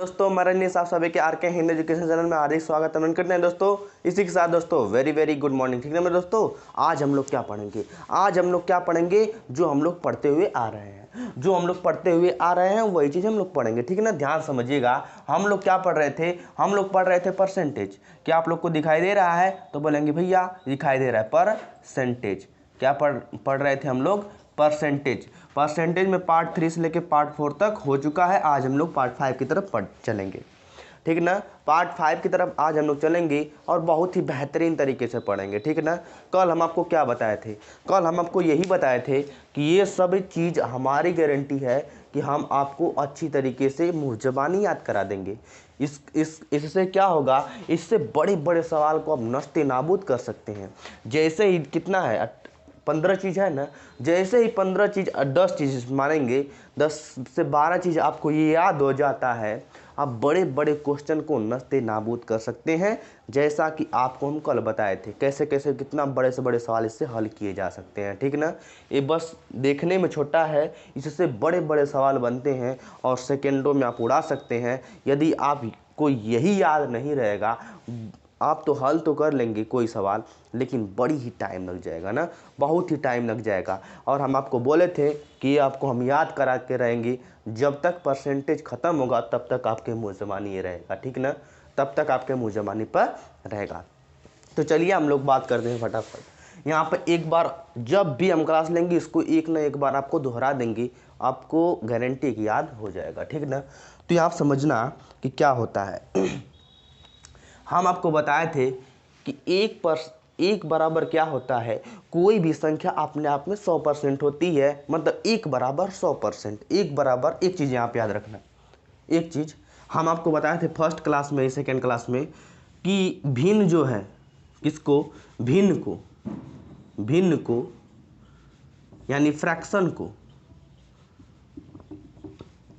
दोस्तों हमारे साहब सभी के आर के हिंदी एजुकेशन चैनल में हार्दिक स्वागत अमन करते हैं दोस्तों। इसी के साथ दोस्तों वेरी वेरी गुड मॉर्निंग। ठीक है मेरे दोस्तों, आज हम लोग क्या पढ़ेंगे, जो हम लोग पढ़ते हुए आ रहे हैं, वही चीज़ हम लोग पढ़ेंगे। ठीक है ना, ध्यान समझिएगा। हम लोग क्या पढ़ रहे थे, हम लोग पढ़ रहे थे परसेंटेज। क्या आप लोग को दिखाई दे रहा है? तो बोलेंगे भैया दिखाई दे रहा है परसेंटेज। क्या पढ़ रहे थे हम लोग? परसेंटेज में पार्ट 3 से लेके पार्ट 4 तक हो चुका है। आज हम लोग पार्ट 5 की तरफ चलेंगे। ठीक ना, पार्ट 5 की तरफ आज हम लोग चलेंगे और बहुत ही बेहतरीन तरीके से पढ़ेंगे। ठीक ना, कल हम आपको क्या बताए थे? कल हम आपको यही बताए थे कि ये सब चीज़ हमारी गारंटी है कि हम आपको अच्छी तरीके से मुँहज़बानी याद करा देंगे। इससे क्या होगा, इससे बड़े बड़े सवाल को आप नस्ते नाबूद कर सकते हैं। जैसे ही कितना है 15 चीज़ है ना, जैसे ही 15 चीज़ 10 चीज़ मानेंगे, 10 से 12 चीज़ आपको ये याद हो जाता है, आप बड़े बड़े क्वेश्चन को नस्ते नाबूद कर सकते हैं। जैसा कि आपको हम कल बताए थे कैसे कैसे कितना बड़े से बड़े सवाल इससे हल किए जा सकते हैं। ठीक ना, ये बस देखने में छोटा है, इससे बड़े बड़े सवाल बनते हैं और सेकेंडों में आप उड़ा सकते हैं। यदि आपको यही याद नहीं रहेगा, आप तो हल तो कर लेंगे कोई सवाल, लेकिन बड़ी ही टाइम लग जाएगा ना, बहुत ही टाइम लग जाएगा। और हम आपको बोले थे कि आपको हम याद करा के रहेंगे, जब तक परसेंटेज ख़त्म होगा तब तक आपके मुँह ज़बानी ये रहेगा। ठीक ना, तब तक आपके मुँह ज़बानी पर रहेगा। तो चलिए हम लोग बात करते हैं फटाफट। यहाँ पर एक बार जब भी हम क्लास लेंगे, इसको एक ना एक बार आपको दोहरा देंगे, आपको गारंटी की याद हो जाएगा। ठीक ना, तो आप समझना कि क्या होता है। हम आपको बताए थे कि एक बराबर क्या होता है, कोई भी संख्या अपने आप में 100% होती है। मतलब एक बराबर 100%। एक बराबर, एक चीज़ यहाँ पे याद रखना, एक चीज़ हम आपको बताए थे फर्स्ट क्लास में, सेकेंड क्लास में, कि भिन्न जो है किसको, भिन्न को यानी फ्रैक्शन को,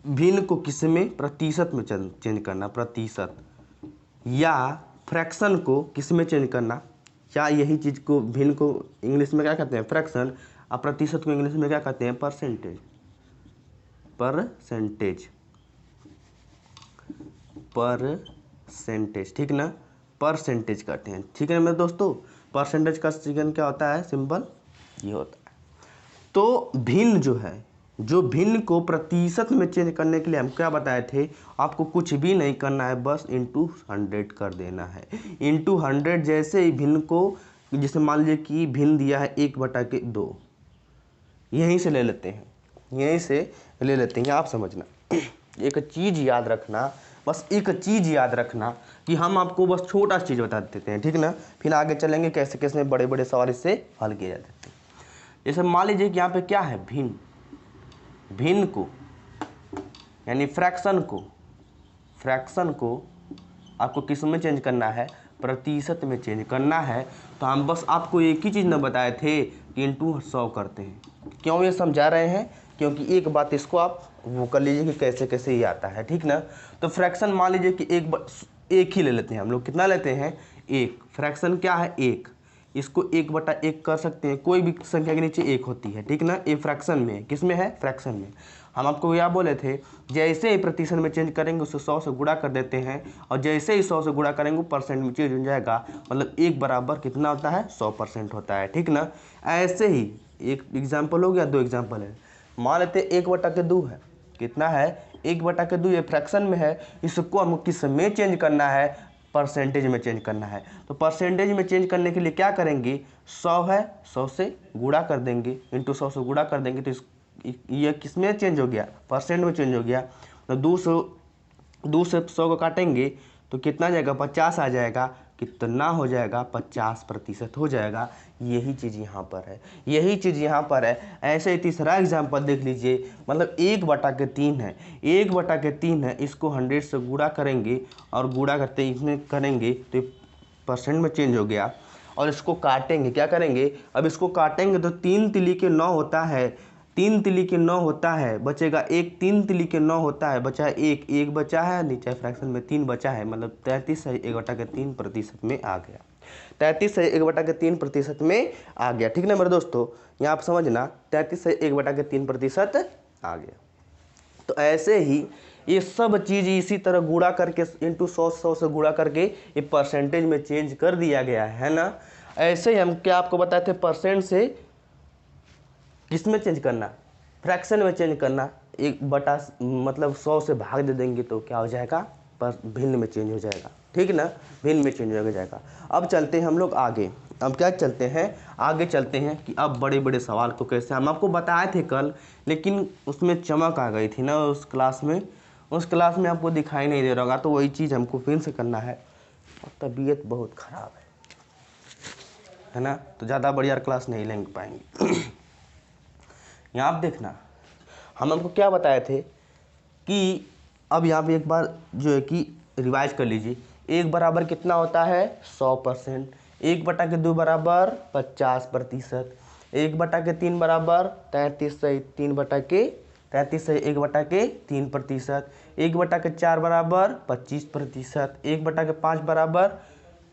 भिन्न को किस में, प्रतिशत में चेंज करना, प्रतिशत, या फ्रैक्शन को किस में चेंज करना, या यही चीज़ को भिन्न को इंग्लिश में क्या कहते हैं, फ्रैक्शन, और प्रतिशत को इंग्लिश में क्या कहते हैं, परसेंटेज। ठीक ना, परसेंटेज कहते हैं। ठीक है मेरे दोस्तों, परसेंटेज का सिग्न क्या होता है, सिंबल ये होता है। तो भिन्न जो है, जो भिन्न को प्रतिशत में चेंज करने के लिए हम क्या बताए थे, आपको कुछ भी नहीं करना है, बस इंटू 100 कर देना है। इंटू 100 जैसे ही भिन्न को, जैसे मान लीजिए कि भिन्न दिया है 1/2, यहीं से ले लेते हैं, आप समझना। एक चीज़ याद रखना, बस एक चीज़ याद रखना कि हम आपको बस छोटा चीज़ बता देते हैं। ठीक ना, फिर आगे चलेंगे कैसे कैसे बड़े बड़े सवाल इससे हल किए जाते हैं। जैसे मान लीजिए कि यहाँ पे क्या है, भिन्न को यानी फ्रैक्शन को आपको किस में चेंज करना है, प्रतिशत में चेंज करना है। तो हम बस आपको एक ही चीज़ न बताए थे कि इंटू 100 करते हैं। क्यों ये समझा रहे हैं, क्योंकि एक बात इसको आप वो कर लीजिए कि कैसे कैसे ये आता है। ठीक ना, तो फ्रैक्शन मान लीजिए कि एक ही ले लेते हैं हम लोग। कितना लेते हैं, एक। फ्रैक्शन क्या है, एक। इसको 1/1 कर सकते हैं, कोई भी संख्या के नीचे एक होती है। ठीक ना, ये फ्रैक्शन में, किस में है, फ्रैक्शन में। हम आपको क्या बोले थे, जैसे ही प्रतिशत में चेंज करेंगे उसको 100 से गुणा कर देते हैं, और जैसे ही 100 से गुणा करेंगे परसेंट में चेंज हो जाएगा। मतलब एक बराबर कितना होता है, 100% होता है। ठीक ना, ऐसे ही एक एग्जाम्पल हो गया, दो एग्जाम्पल है। मान लेते 1/2 है, कितना है, 1/2, ये फ्रैक्शन में है। इसको हमको किस में चेंज करना है, परसेंटेज में चेंज करना है। तो परसेंटेज में चेंज करने के लिए क्या करेंगे, 100 है, 100 से गुणा कर देंगे, इंटू 100 से गुणा कर देंगे। तो ये किस में चेंज हो गया, परसेंट में चेंज हो गया। तो 2 से 100 को काटेंगे तो कितना जाएगा, 50 आ जाएगा। कितना हो जाएगा, 50% हो जाएगा। यही चीज़ यहाँ पर है, ऐसे ही तीसरा एग्जाम्पल देख लीजिए। मतलब 1/3 है, 1/3 है, इसको 100 से गुणा करेंगे, और गुणा करते इसमें करेंगे तो परसेंट में चेंज हो गया। और इसको काटेंगे, क्या करेंगे, अब इसको काटेंगे तो 3 तिली के 9 होता है, 3 तिली के 9 होता है, बचेगा एक। 3 तिली के 9 होता है, बचा एक बचा है, नीचे फ्रैक्शन में 3 बचा है। मतलब 33/1/3% में आ गया, 33/1/3% में आ गया। ठीक ना मेरे दोस्तों, यहाँ आप समझना, 33/1/3% आ गया। तो ऐसे ही ये सब चीज़ इसी तरह गुणा करके इंटू 100 से गुणा करके ये परसेंटेज में चेंज कर दिया गया है ना। ऐसे ही हम क्या आपको बताए थे, परसेंट से किस में चेंज करना, फ्रैक्शन में चेंज करना। 1/, मतलब 100 से भाग दे देंगे तो क्या हो जाएगा, पर भिन्न में चेंज हो जाएगा, ठीक ना, भिन्न में चेंज हो जाएगा। अब चलते हैं हम लोग आगे। अब क्या चलते हैं आगे, चलते हैं कि अब बड़े बड़े सवाल को कैसे, हम आपको बताए थे कल, लेकिन उसमें चमक आ गई थी ना उस क्लास में आपको दिखाई नहीं दे रहा होगा, तो वही चीज़ हमको फिर से करना है। और तबीयत बहुत ख़राब है ना, तो ज़्यादा बढ़िया क्लास नहीं ले पाएंगे। यहाँ आप देखना, हम आपको क्या बताए थे कि अब यहाँ पे एक बार जो है कि रिवाइज कर लीजिए। 1 बराबर कितना होता है, 100%। 1/2 बराबर 50%। 1/3 बराबर 33 सही 1/3 प्रतिशत। 1/4 बराबर 25%। 1/5 बराबर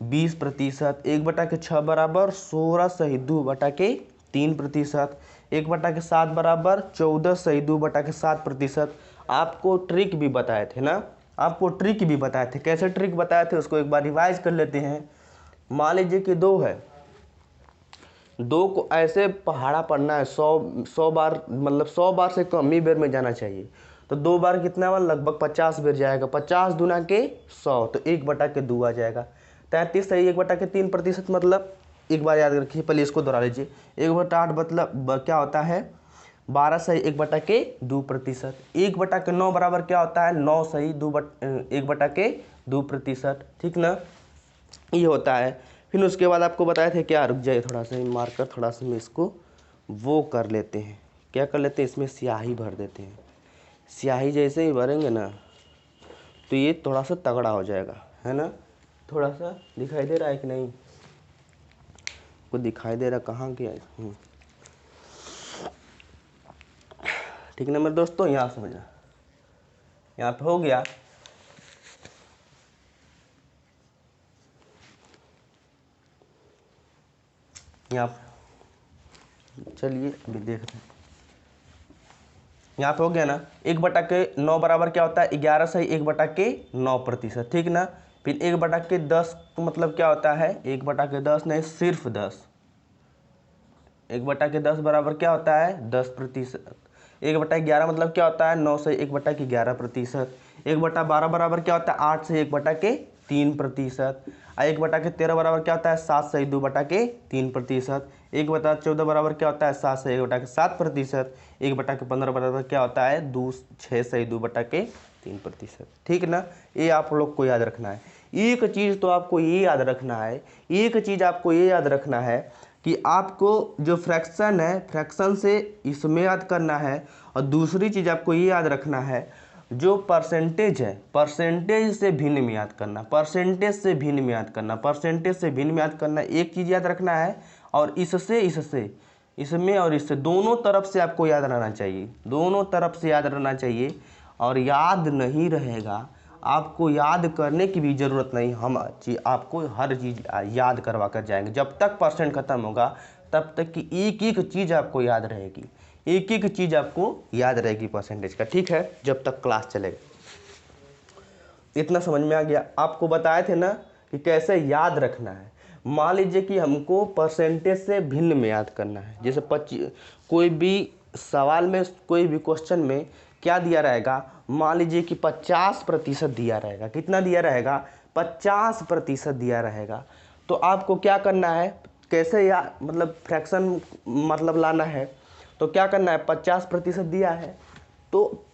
20%। 1/6 बराबर 16 सही 2/3%। 1/7 बराबर 14 सही 2/7%। आपको ट्रिक भी बताए थे ना, आपको ट्रिक भी बताए थे। कैसे ट्रिक बताए थे उसको एक बार रिवाइज कर लेते हैं। मान लीजिए कि 2 है, 2 को ऐसे पहाड़ा पढ़ना है 100 बार, मतलब 100 बार से कम ही बेर में जाना चाहिए। तो 2 बार कितना बार, लगभग 50 बेर जाएगा। 50 दूना के 100, तो 1/2 आ जाएगा। 33 सही 1/3%, मतलब एक बार याद रखिए, पहले इसको दोहरा लीजिए। 1/8 मतलब क्या होता है, 12 सही 1/2%। 1/9 बराबर क्या होता है, 9 सही 1/2%, ठीक ना, ये होता है। फिर उसके बाद आपको बताए थे क्या, रुक जाइए थोड़ा सा मार्कर, थोड़ा सा मैं इसको वो कर लेते हैं, क्या कर लेते हैं, इसमें स्याही भर देते हैं। स्याही जैसे ही भरेंगे ना तो ये थोड़ा सा तगड़ा हो जाएगा, है ना। थोड़ा सा दिखाई दे रहा है कि नहीं, को दिखाई दे रहा कहाँ गया, ठीक ना मेरे दोस्तों। यहाँ समझना, यहाँ पे हो गया। यहाँ चलिए अभी देखते हैं, यहाँ पे हो गया ना। 1/9 बराबर क्या होता है, 11 सही 1/9%, ठीक ना। फिर 1/10 मतलब क्या होता है, 1/10 नहीं, सिर्फ 10। 1/10 बराबर क्या होता है, 10%। 1/11 मतलब क्या होता है, 9 सही 1/11%। 1/12 बराबर क्या होता है, 8 सही 1/3%। 1/13 बराबर क्या होता है, 7 सही 2/3%। 1/14 बराबर क्या होता है, 7 सही 1/7%। 1/15 बराबर क्या होता है, 6 सही 2/3%, ठीक ना। ये आप लोग को याद रखना है। एक चीज़ तो आपको ये याद रखना है, एक चीज़ आपको ये याद रखना है कि आपको जो फ्रैक्शन है, फ्रैक्शन से इसमें याद करना है। और दूसरी चीज़ आपको ये याद रखना है, जो परसेंटेज है, परसेंटेज से भिन्न में याद करना, परसेंटेज से भिन्न में याद करना, परसेंटेज से भिन्न में याद करना, एक चीज़ याद रखना है। और इससे इसमें और इससे दोनों तरफ से आपको याद रहना चाहिए, दोनों तरफ से याद रहना चाहिए। और याद नहीं रहेगा, आपको याद करने की भी ज़रूरत नहीं, हम आपको हर चीज़ याद करवा कर जाएंगे। जब तक परसेंट ख़त्म होगा तब तक की एक एक चीज़ आपको याद रहेगी, एक एक चीज़ आपको याद रहेगी परसेंटेज का, ठीक है, जब तक क्लास चलेगा। इतना समझ में आ गया। आपको बताए थे ना कि कैसे याद रखना है। मान लीजिए कि हमको परसेंटेज से भिन्न में याद करना है। जैसे कोई भी सवाल में, कोई भी क्वेश्चन में क्या दिया रहेगा, मान लीजिए कि 50% दिया रहेगा। कितना दिया रहेगा, 50% दिया रहेगा। तो आपको क्या करना है, कैसे मतलब फ्रैक्शन मतलब लाना है, तो क्या करना है, 50% दिया है तो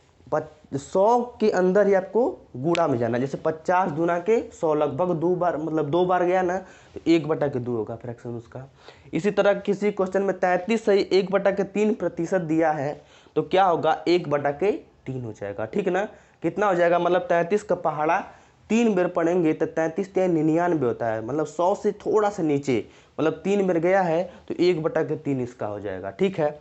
100 के अंदर ही आपको गुणा में जाना है। जैसे 50 दूना के 100, लगभग 2 बार, मतलब 2 बार गया ना, तो 1/2 होगा फ्रैक्शन उसका। इसी तरह किसी क्वेश्चन में 33 सही 1/3% दिया है, तो क्या होगा, 1/3 हो जाएगा, ठीक ना। कितना हो जाएगा, मतलब 33 का पहाड़ा 3 बेर पढ़ेंगे तो 33 3 99 होता है, मतलब 100 से थोड़ा सा नीचे, मतलब 3 बेर गया है तो 1/3 इसका हो जाएगा, ठीक है।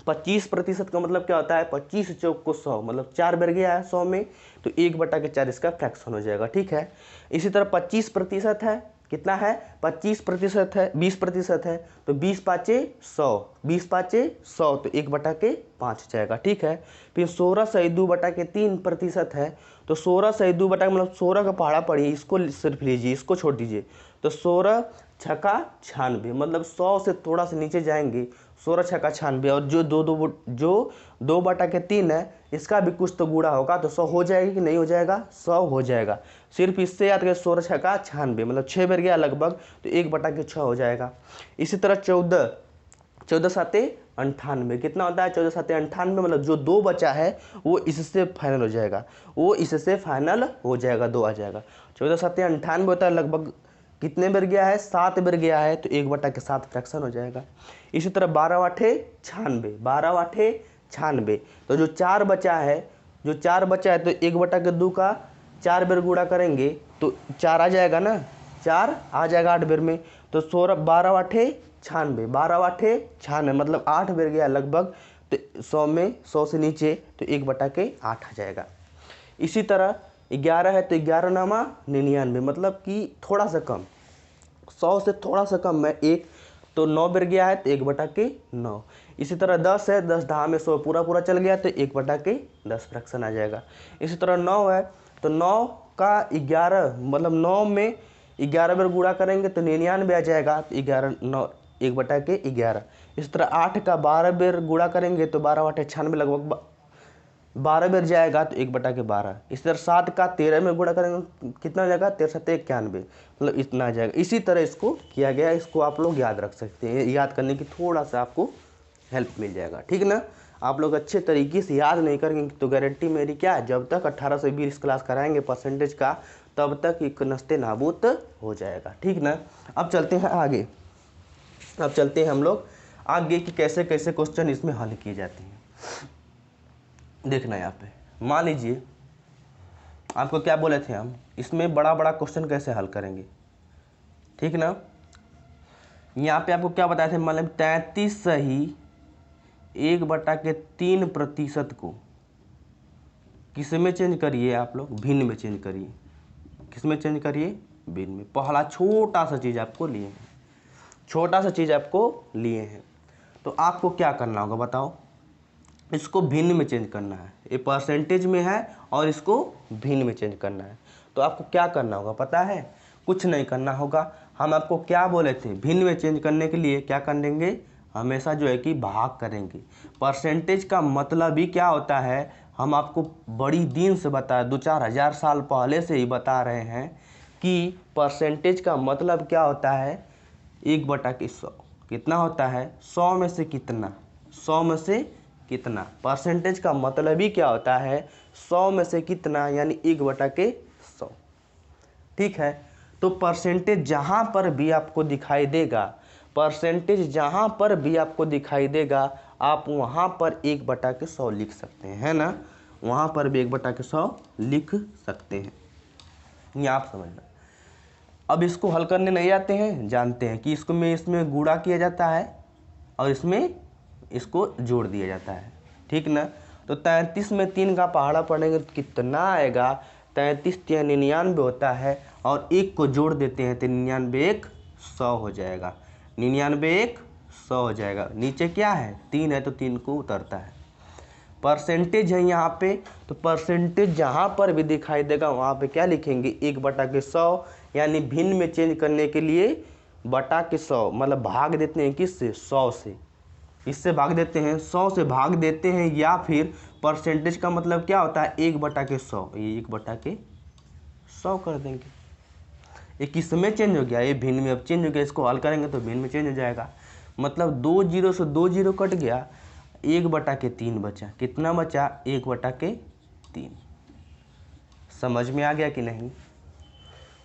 25% का मतलब क्या होता है, 25 चौक को 100, मतलब 4 बेर गया है 100 में, तो 1/4 इसका फ्रैक्शन हो जाएगा, ठीक है। इसी तरह 25% है, कितना है 25% है, 20% है, तो 20 पाँचे 100, 20 पाँचे 100, तो 1/5 जाएगा। ठीक है, फिर 16 सही 2/3% है, तो 16 सही 2 बटा मतलब 16 का पहाड़ा पढ़िए, इसको सिर्फ लीजिए, इसको छोड़ दीजिए, तो 16 छक्का 96, मतलब 100 से थोड़ा सा नीचे जाएंगे, 16 छक्का 96, और जो 2/3 है इसका भी कुछ तो गुणा होगा, तो 100 हो जाएगा कि नहीं हो जाएगा, 100 हो जाएगा। सिर्फ इससे याद करें 16 छक्का 96 मतलब 6 बार गया लगभग, तो 1/6 हो जाएगा। इसी तरह 14 साते 98, कितना होता है 14 साते 98, मतलब जो 2 बचा है वो इससे फाइनल हो जाएगा, वो इससे फाइनल हो जाएगा, 2 आ जाएगा। 14 साते 98 होता है, लगभग कितने बार गया है 7 बार गया है, तो 1/7 फ्रैक्शन हो जाएगा। इसी तरह 12/8 96, 12/8 96, तो जो 4 बचा है तो 1/2 का 4 बार गुणा करेंगे तो 4 आ जाएगा ना, 4 आ जाएगा 8 बार में, तो 12/8 96, 12/8 96 मतलब 8 बार गया लगभग, तो 100 में 100 से नीचे तो 1/8 आ जाएगा। इसी तरह 11 है तो 11 नामा 99 मतलब कि थोड़ा सा कम, 100 से थोड़ा सा कम है 1, तो 9 बार गया है तो 1/9। इसी तरह 10 है, 10 दहा में 100 पूरा चल गया तो 1/10 फ्रैक्शन आ जाएगा। इसी तरह 9 है तो 9 का 11 मतलब 9 में 11 बार गुणा करेंगे तो 99 आ जाएगा, तो 1/11। इस तरह 8 का 12 बार गुणा करेंगे तो 12/8 96 लगभग 12 बार जाएगा, तो 1/12। इसी तरह 7 का 13 में गुणा करेंगे कितना हो जाएगा 13 7 91 मतलब इतना आ जाएगा। इसी तरह इसको किया गया, इसको आप लोग याद रख सकते हैं, याद करने की थोड़ा सा आपको हेल्प मिल जाएगा। ठीक ना, आप लोग अच्छे तरीके से याद नहीं करेंगे तो गारंटी मेरी क्या है, जब तक 18 से 20 क्लास कराएंगे परसेंटेज का तब तक एक नस्ते नाबूद हो जाएगा। ठीक ना, अब चलते हैं आगे, अब चलते हैं हम लोग आगे कि कैसे कैसे क्वेश्चन इसमें हल किए जाते हैं। देखना यहाँ पे, मान लीजिए आपको क्या बोले थे हम, इसमें बड़ा बड़ा क्वेश्चन कैसे हल करेंगे। ठीक ना, यहाँ पे आपको क्या बताए थे, मतलब 33 सही 1/3% को किस में चेंज करिए, आप लोग भिन्न में चेंज करिए। किस में चेंज करिए, भिन्न में। पहला छोटा सा चीज़ आपको लिए हैं, छोटा सा चीज़ आपको लिए हैं, तो आपको क्या करना होगा बताओ, इसको भिन्न में चेंज करना है, ये परसेंटेज में है और इसको भिन्न में चेंज करना है। तो आपको क्या करना होगा पता है, कुछ नहीं करना होगा। हम आपको क्या बोले थे, भिन्न में चेंज करने के लिए क्या कर देंगे, हमेशा जो है कि भाग करेंगे। परसेंटेज का मतलब ही क्या होता है, हम आपको बड़ी दिन से बता 2-4 हज़ार साल पहले से ही बता रहे हैं कि परसेंटेज का मतलब क्या होता है, 1/100 कितना होता है, 100 में से कितना, 100 में से कितना। परसेंटेज का मतलब ही क्या होता है, 100 में से कितना यानी 1/100। ठीक है, तो परसेंटेज जहाँ पर भी आपको दिखाई देगा, परसेंटेज जहाँ पर भी आपको दिखाई देगा आप वहाँ पर 1/100 लिख सकते हैं, है ना, वहाँ पर भी 1/100 लिख सकते हैं, ये आप समझना। अब इसको हल करने नहीं आते हैं, जानते हैं कि इसमें गुणा किया जाता है और इसमें इसको जोड़ दिया जाता है। ठीक ना, तो 33 में 3 का पहाड़ा पड़ेंगे तो कितना आएगा, 33 × 99 होता है और 1 को जोड़ देते हैं तो 99 1 100 हो जाएगा, 99 1 100 हो जाएगा। नीचे क्या है 3 है तो 3 को उतरता है। परसेंटेज है यहाँ पे, तो परसेंटेज जहाँ पर भी दिखाई देगा वहाँ पे क्या लिखेंगे 1/100, यानी भिन्न में चेंज करने के लिए बटा के 100 मतलब भाग देते हैं किससे, 100 से, इससे भाग देते हैं, 100 से भाग देते हैं, या फिर परसेंटेज का मतलब क्या होता है 1/100, ये 1/100 कर देंगे। ये किस में चेंज हो गया, ये भिन्न में अब चेंज हो गया, इसको हल करेंगे तो भिन्न में चेंज हो जाएगा। मतलब 2 0 से 2 0 कट गया, 1/3 बचा, कितना बचा 1/3। समझ में आ गया कि नहीं,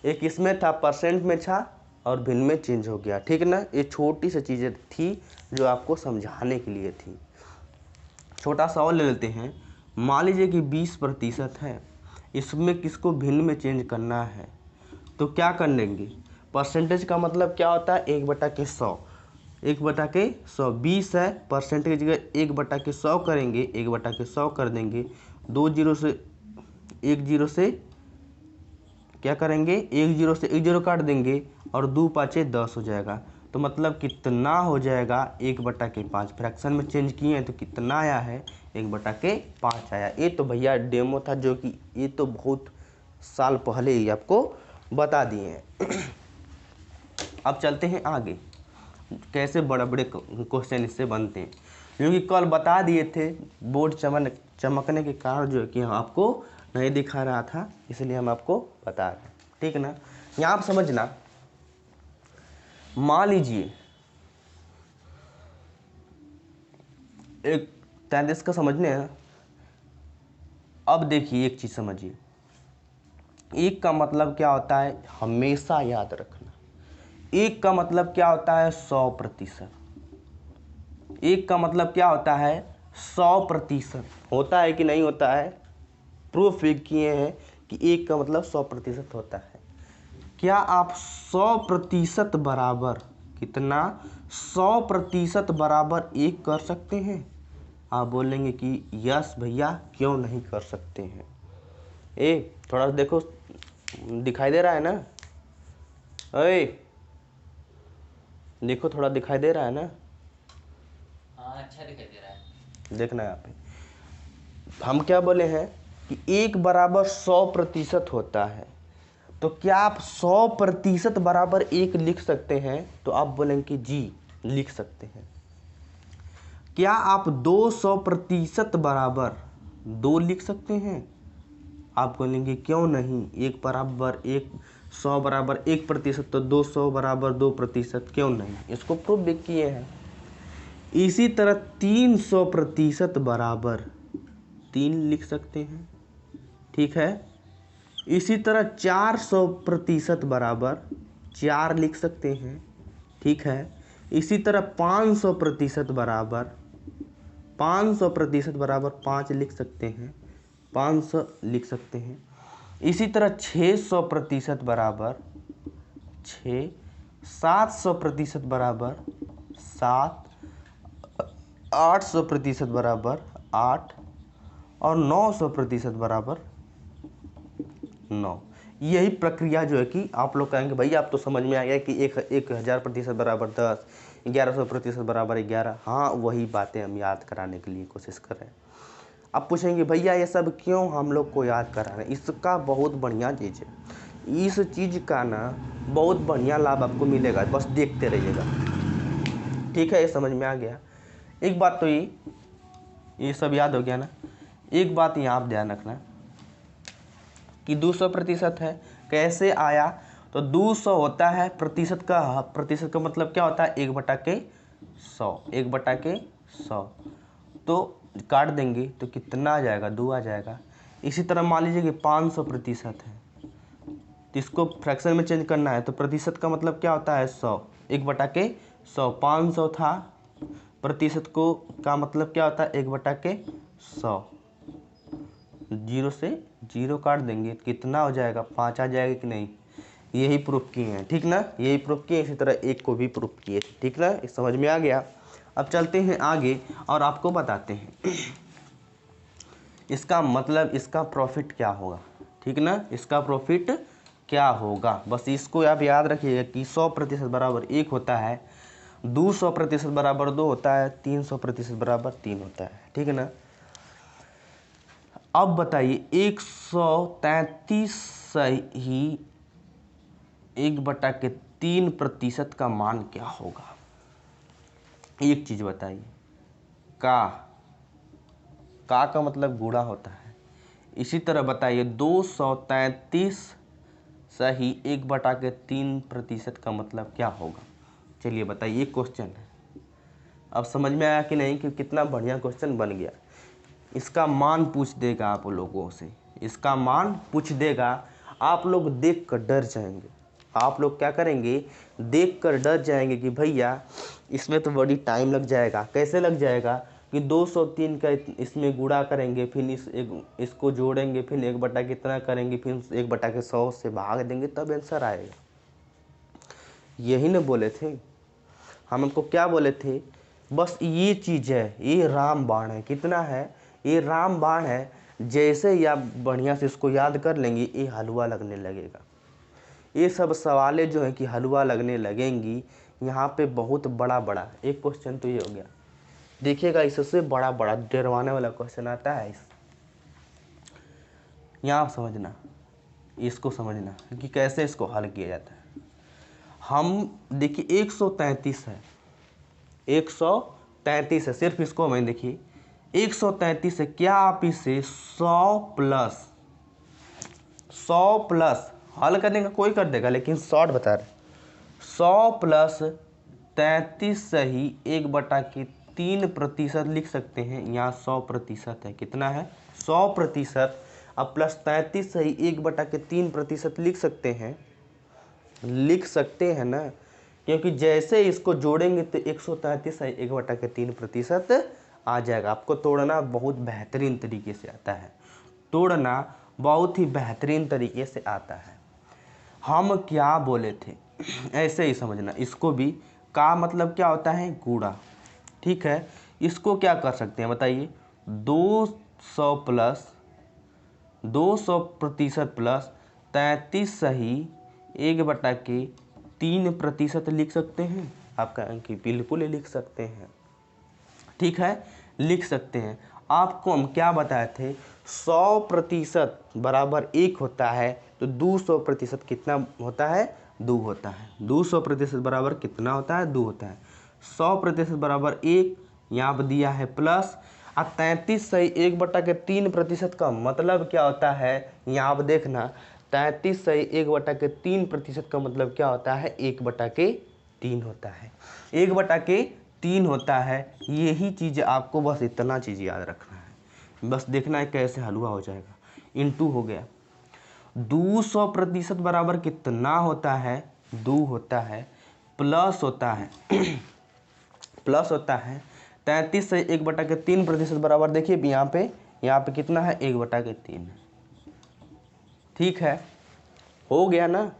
एक इसमें था परसेंट में था और भिन्न में चेंज हो गया। ठीक ना, ये छोटी सी चीज़ें थी जो आपको समझाने के लिए थी। छोटा सा और ले लेते हैं, मान लीजिए कि 20% है, इसमें किसको भिन्न में चेंज करना है, तो क्या कर लेंगे, परसेंटेज का मतलब क्या होता है 1/100, 1/100 20 है, परसेंट की जगह 1/100 करेंगे, 1/100 कर देंगे, 2 0 से 1 0 से क्या करेंगे, 1 0 से 1 0 काट देंगे और 2 5 10 हो जाएगा। तो मतलब कितना हो जाएगा, 1/5। फ्रैक्शन में चेंज किए हैं तो कितना आया है, 1/5 आया। ये तो भैया डेमो था, जो कि ये तो बहुत साल पहले ही आपको बता दिए हैं। अब चलते हैं आगे, कैसे बड़े बड़े क्वेश्चन इससे बनते हैं, क्योंकि कल बता दिए थे, बोर्ड चमकने के कारण जो है कि आपको नहीं दिखा रहा था, इसलिए हम आपको बता रहे हैं, ठीक है ना। यहाँ आप समझना, मान लीजिए एक 33 का समझने हैं। अब देखिए एक चीज़ समझिए, 1 का मतलब क्या होता है, हमेशा याद रखना, 1 का मतलब क्या होता है, 100%। 1 का मतलब क्या होता है, 100% होता है कि नहीं होता है, प्रूफ भी किए हैं कि 1 का मतलब 100% होता है। क्या आप 100% बराबर कितना, 100% बराबर 1 कर सकते हैं? आप बोलेंगे कि यस भैया, क्यों नहीं कर सकते हैं। थोड़ा देखो, दिखाई दे रहा है ना, देखो थोड़ा दिखाई दे रहा है ना। हाँ अच्छा दिखाई दे रहा है। देखना यहाँ पे हम क्या बोले हैं कि 1 बराबर 100% होता है। तो क्या आप 100% बराबर 1 लिख सकते हैं? तो आप बोलेंगे कि जी लिख सकते हैं। क्या आप 200% बराबर 2 लिख सकते हैं? आप बोलेंगे क्यों नहीं, 1 बराबर 1, 100 बराबर 1%, तो 200 बराबर 2%, क्यों नहीं, इसको प्रूफ भी किए हैं। इसी तरह 300% बराबर 3 लिख सकते हैं, ठीक है। इसी तरह 400% बराबर 4 लिख सकते हैं, ठीक है। इसी तरह 500% बराबर 5 लिख सकते हैं, 500 लिख सकते हैं। इसी तरह 600% बराबर 6, 700% बराबर 7, 800% बराबर 8 और 900% बराबर 9। यही प्रक्रिया जो है कि आप लोग कहेंगे भैया आप तो समझ में आ गया कि 1000% बराबर 10, 1100% बराबर 11। हाँ, वही बातें हम याद कराने के लिए कोशिश कर रहे हैं। अब पूछेंगे भैया ये सब क्यों हम लोग को याद करा रहे हैं? इसका बहुत बढ़िया चीज़ है, इस चीज़ का ना बहुत बढ़िया लाभ आपको मिलेगा, बस देखते रहिएगा, ठीक है। ये समझ में आ गया। एक बात तो ये सब याद हो गया ना। एक बात यहाँ आप ध्यान रखना कि 200% है, कैसे आया, तो 200 होता है प्रतिशत का मतलब क्या होता है, 1/100, 1/100। तो काट देंगे तो कितना आ जाएगा, 2 आ जाएगा। इसी तरह मान लीजिए कि 500% है, तो इसको फ्रैक्शन में चेंज करना है, तो प्रतिशत का मतलब क्या होता है, 100, 1/100। 500 था, प्रतिशत को का मतलब क्या होता है, 1/100। 0 से 0 काट देंगे, कितना हो जाएगा, 5 आ जाएगा कि नहीं। यही प्रूफ किए हैं, ठीक ना, यही प्रूफ किए। इसी तरह 1 को भी प्रूफ किए, ठीक ना, इस समझ में आ गया। अब चलते हैं आगे और आपको बताते हैं इसका मतलब, इसका प्रॉफिट क्या होगा, ठीक ना, इसका प्रॉफिट क्या होगा। बस इसको आप याद रखिएगा कि 100% बराबर 1 होता है, 200% बराबर 2 होता है, 300% बराबर 3 होता है, ठीक है ना। अब बताइए 133 सही 1/3% का मान क्या होगा। एक चीज बताइए, का मतलब गुणा होता है। इसी तरह बताइए 233 सही 1/3% का मतलब क्या होगा। चलिए बताइए, एक क्वेश्चन है, अब समझ में आया कि नहीं कि कितना बढ़िया क्वेश्चन बन गया। इसका मान पूछ देगा आप लोगों से, इसका मान पूछ देगा, आप लोग देख कर डर जाएंगे। आप लोग क्या करेंगे, देख कर डर जाएंगे कि भैया इसमें तो बड़ी टाइम लग जाएगा। कैसे लग जाएगा कि 203 का इसमें गुणा करेंगे, फिर इसको जोड़ेंगे, फिर 1 कितना करेंगे, फिर 1/100 से भाग देंगे, तब आंसर आएगा। यही ना बोले थे हम, हमको क्या बोले थे, बस ये चीज़ है, ये रामबाण है। कितना है, ये रामबाण है। जैसे ही आप बढ़िया से इसको याद कर लेंगे ये हलवा लगने लगेगा। ये सब सवालें जो है कि हलवा लगने लगेंगी। यहाँ पे बहुत बड़ा बड़ा एक क्वेश्चन तो ये हो गया, देखिएगा इससे बड़ा बड़ा डरवाने वाला क्वेश्चन आता है यहाँ समझना, इसको समझना कि कैसे इसको हल किया जाता है। हम देखिए 133 है, 133 है, सिर्फ इसको हमें देखिए 133 है, क्या आप इसे 100 प्लस हल करने का कोई कर देगा, लेकिन शॉर्ट बता रहे 100 प्लस 33 सही 1/3% लिख सकते हैं। यहाँ 100% है, कितना है 100%, अब प्लस 33 सही 1/3% लिख सकते हैं ना, क्योंकि जैसे इसको जोड़ेंगे तो 133 सही 1/3% आ जाएगा। आपको तोड़ना बहुत बेहतरीन तरीके से आता है, तोड़ना बहुत ही बेहतरीन तरीके से आता है। हम क्या बोले थे ऐसे ही समझना, इसको भी का मतलब क्या होता है गुणा, ठीक है। इसको क्या कर सकते हैं बताइए, 200% प्लस 33 सही 1/3% लिख सकते हैं। आपका अंक बिल्कुल लिख सकते हैं, ठीक है, लिख सकते हैं। आपको हम क्या बताए थे, 100% बराबर 1 होता है, तो 200% कितना होता है 2 होता है। 200% बराबर कितना होता है 2 होता है। 100% बराबर 1, यहाँ पर दिया है प्लस, अब 33 सही 1/3% का मतलब क्या होता है, यहाँ पर देखना 33 सही 1/3% का मतलब क्या होता है 1/3 होता है, 1/3 होता है। यही चीज़ आपको बस इतना चीज़ याद रखना है, बस देखना है कैसे हलवा हो जाएगा। इंटू हो गया, 200% बराबर कितना होता है 2 होता है, प्लस होता है प्लस होता है 33 से 1/3% बराबर, देखिए यहाँ पे कितना है 1/3, ठीक है, हो गया ना।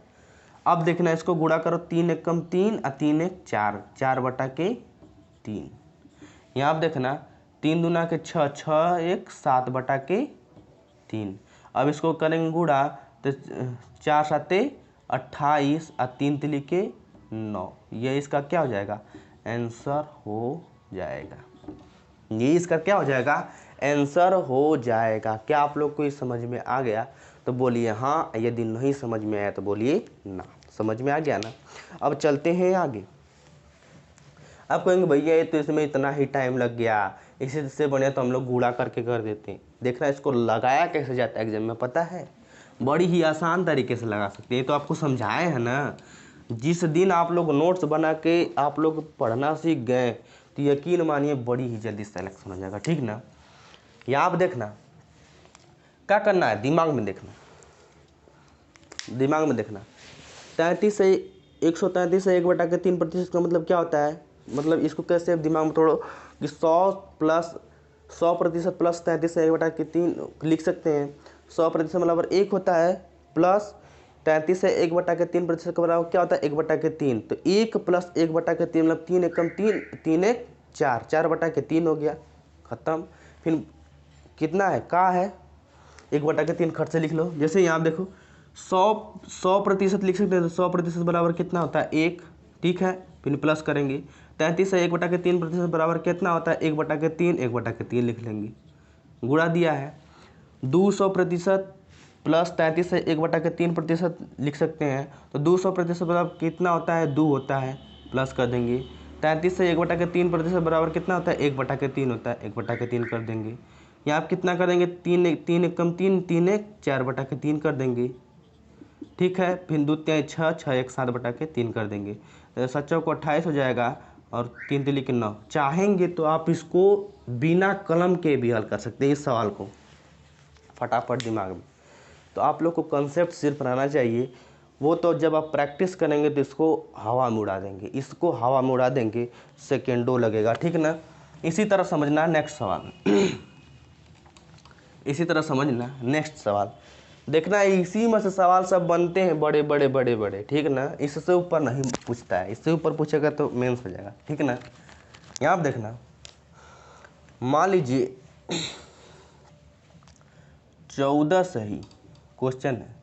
अब देखना इसको गुणा करो, 3 एक कम 3 और 3 एक 4, 4/3। यहाँ आप देखना 3 दूना के 6, 6 एक 7/3। अब इसको करेंगे गुणा तो 4 7 28 और 3 3 के 9, ये इसका क्या हो जाएगा आंसर हो जाएगा। ये इसका क्या हो जाएगा आंसर हो जाएगा। क्या आप लोग को ये समझ में आ गया तो बोलिए हाँ, यदि नहीं समझ में आया तो बोलिए ना। समझ में आ गया ना। अब चलते हैं आगे। आप कहेंगे भैया ये तो इसमें इतना ही टाइम लग गया, इसी से बढ़िया तो हम लोग गुणा करके कर देते हैं। देखना इसको लगाया कैसे जाता है एग्जाम में पता है, बड़ी ही आसान तरीके से लगा सकते हैं। तो आपको समझाए हैं ना, जिस दिन आप लोग नोट्स बना के आप लोग पढ़ना सीख गए तो यकीन मानिए बड़ी ही जल्दी सेलेक्शन हो जाएगा, ठीक ना। यहाँ आप देखना क्या करना है, दिमाग में देखना, दिमाग में देखना 133 से 1/3% का मतलब क्या होता है, मतलब इसको कैसे दिमाग में तोड़ो कि 100% प्लस 33 से 1/3 लिख सकते हैं। 100% मतलब 1 होता है, प्लस 33 से 1/3% का बराबर क्या होता है 1/3, तो 1 प्लस 1/3 मतलब 3 एक कम 3, 3 एक 4, 4/3 हो गया, खत्म। फिर कितना है का है 1/3 खट से लिख लो। जैसे यहाँ देखो 100% लिख सकते हैं, तो 100% बराबर कितना होता है 1, ठीक है। फिर प्लस करेंगे 33 से 1/3% बराबर कितना होता है 1/3, 1/3 लिख लेंगे। गुणा दिया है 200% प्लस 33 से 1/3% लिख सकते हैं, तो 200% बराबर कितना होता है 2 होता है, प्लस कर देंगे। 33 से 1/3% बराबर कितना होता है 1/3 होता है, 1/3 कर देंगे। यहाँ आप कितना कर देंगे 3 एक कम 3, 3 एक 4/3 कर देंगे, ठीक है। फिर 2 3 6, 6 एक 7/3 कर देंगे, 7 चौक 28 हो जाएगा और 3 3 के 9। चाहेंगे तो आप इसको बिना कलम के भी हल कर सकते हैं इस सवाल को फटाफट दिमाग में। तो आप लोग को कंसेप्ट सिर्फ रहना चाहिए, वो तो जब आप प्रैक्टिस करेंगे तो इसको हवा में उड़ा देंगे, इसको हवा में उड़ा देंगे, सेकेंडों लगेगा, ठीक ना। इसी तरह समझना नेक्स्ट सवाल इसी तरह समझना नेक्स्ट सवाल देखना, इसी में से सवाल सब बनते हैं बड़े बड़े बड़े बड़े, ठीक ना। इससे ऊपर नहीं पूछता है, इससे ऊपर पूछेगा तो मेंस हो जाएगा, ठीक ना। यहाँ आप देखना, मान लीजिए 14 सही, क्वेश्चन है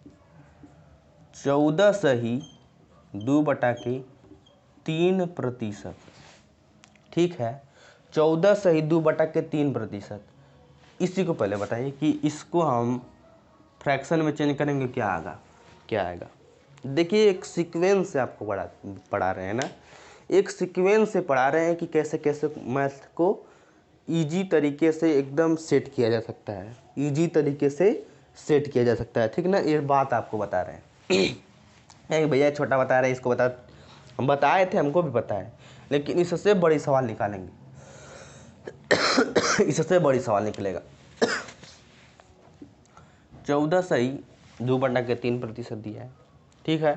14 सही 2/3%। ठीक है, 14 सही 2/3%। इसी को पहले बताइए कि इसको हम फ्रैक्शन में चेंज करेंगे क्या आएगा, क्या आएगा। देखिए एक सीक्वेंस से आपको पढ़ा रहे हैं ना, एक सीक्वेंस से पढ़ा रहे हैं कि कैसे कैसे मैथ को इजी तरीके से एकदम सेट किया जा सकता है, इजी तरीके से सेट किया जा सकता है। ठीक ना, ये बात आपको बता रहे हैं। भैया छोटा बता रहे हैं, इसको बता, हम बताए थे, हमको भी पता है, लेकिन इससे बड़ी सवाल निकालेंगे। इससे बड़ी सवाल निकलेगा। 14 सही 2/3% दिया है। ठीक है,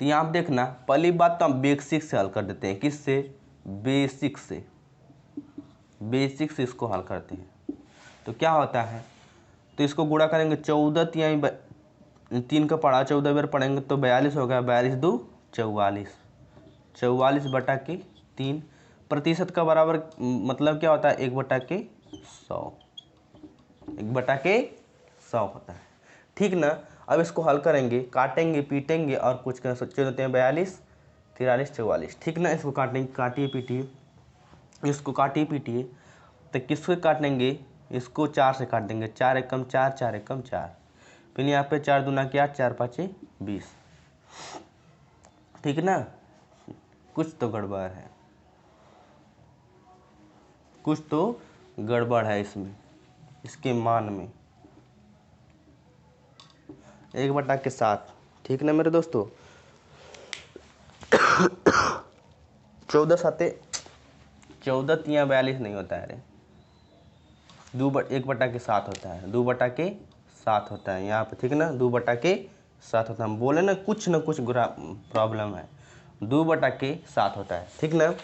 तो यहाँ आप देखना, पहली बात तो हम बेसिक से हल कर देते हैं। किससे? बेसिक से, बेसिक से इसको हल करते हैं। तो क्या होता है, तो इसको गुणा करेंगे 14 3 का पढ़ा 14 बार पढ़ेंगे तो 42 होगा, 42 2 44, 44/3। प्रतिशत का बराबर मतलब क्या होता है, 1/100, 1/100 होता है। ठीक ना, अब इसको हल करेंगे, काटेंगे पीटेंगे और कुछ कर सकते होते हैं 42 43 44। ठीक ना, इसको काटेंगे, काटिए पीटिए, इसको काटिए पीटिए, तो किसको काटेंगे, इसको 4 से काट देंगे, 4 एकम 4, 4 एकम 4, फिर यहाँ पे 4 दूना क्या, 4 5 20। ठीक ना, कुछ तो गड़बड़ है, कुछ तो गड़बड़ है इसमें, इसके मान में 1/7। ठीक ना मेरे दोस्तों, 14 7 14 3 42 नहीं होता है रे, 1/7 होता है, 2/7 होता है यहाँ पे। ठीक ना, 2/7 होता है। हम बोले ना कुछ प्रॉब्लम है, 2/7 होता है। ठीक ना,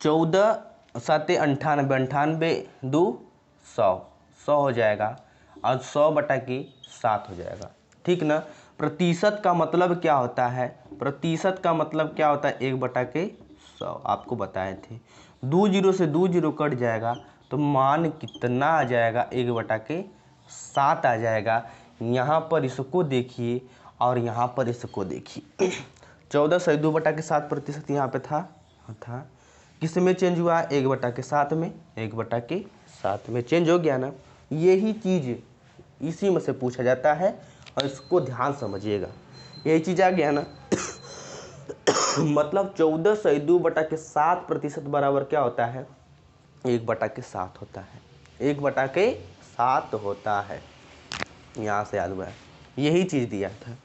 14 7 98, 98 2 100, 100 हो जाएगा और 100/7 हो जाएगा। ठीक ना, प्रतिशत का मतलब क्या होता है, प्रतिशत का मतलब क्या होता है, 1/100 आपको बताए थे। 2 0 से 2 0 कट जाएगा तो मान कितना आ जाएगा, 1/7 आ जाएगा। यहाँ पर इसको देखिए और यहाँ पर इसको देखिए। 14 से 2/7% यहाँ पे था, किस में चेंज हुआ, 1/7 में, 1/7 में चेंज हो गया ना। यही चीज़ इसी में से पूछा जाता है और इसको ध्यान समझिएगा, यही चीज़ आ गया ना। मतलब 14 से 2/7% बराबर क्या होता है, 1/7 होता है, 1/7 होता है। यहाँ से याद हुआ है, यही चीज़ दिया था।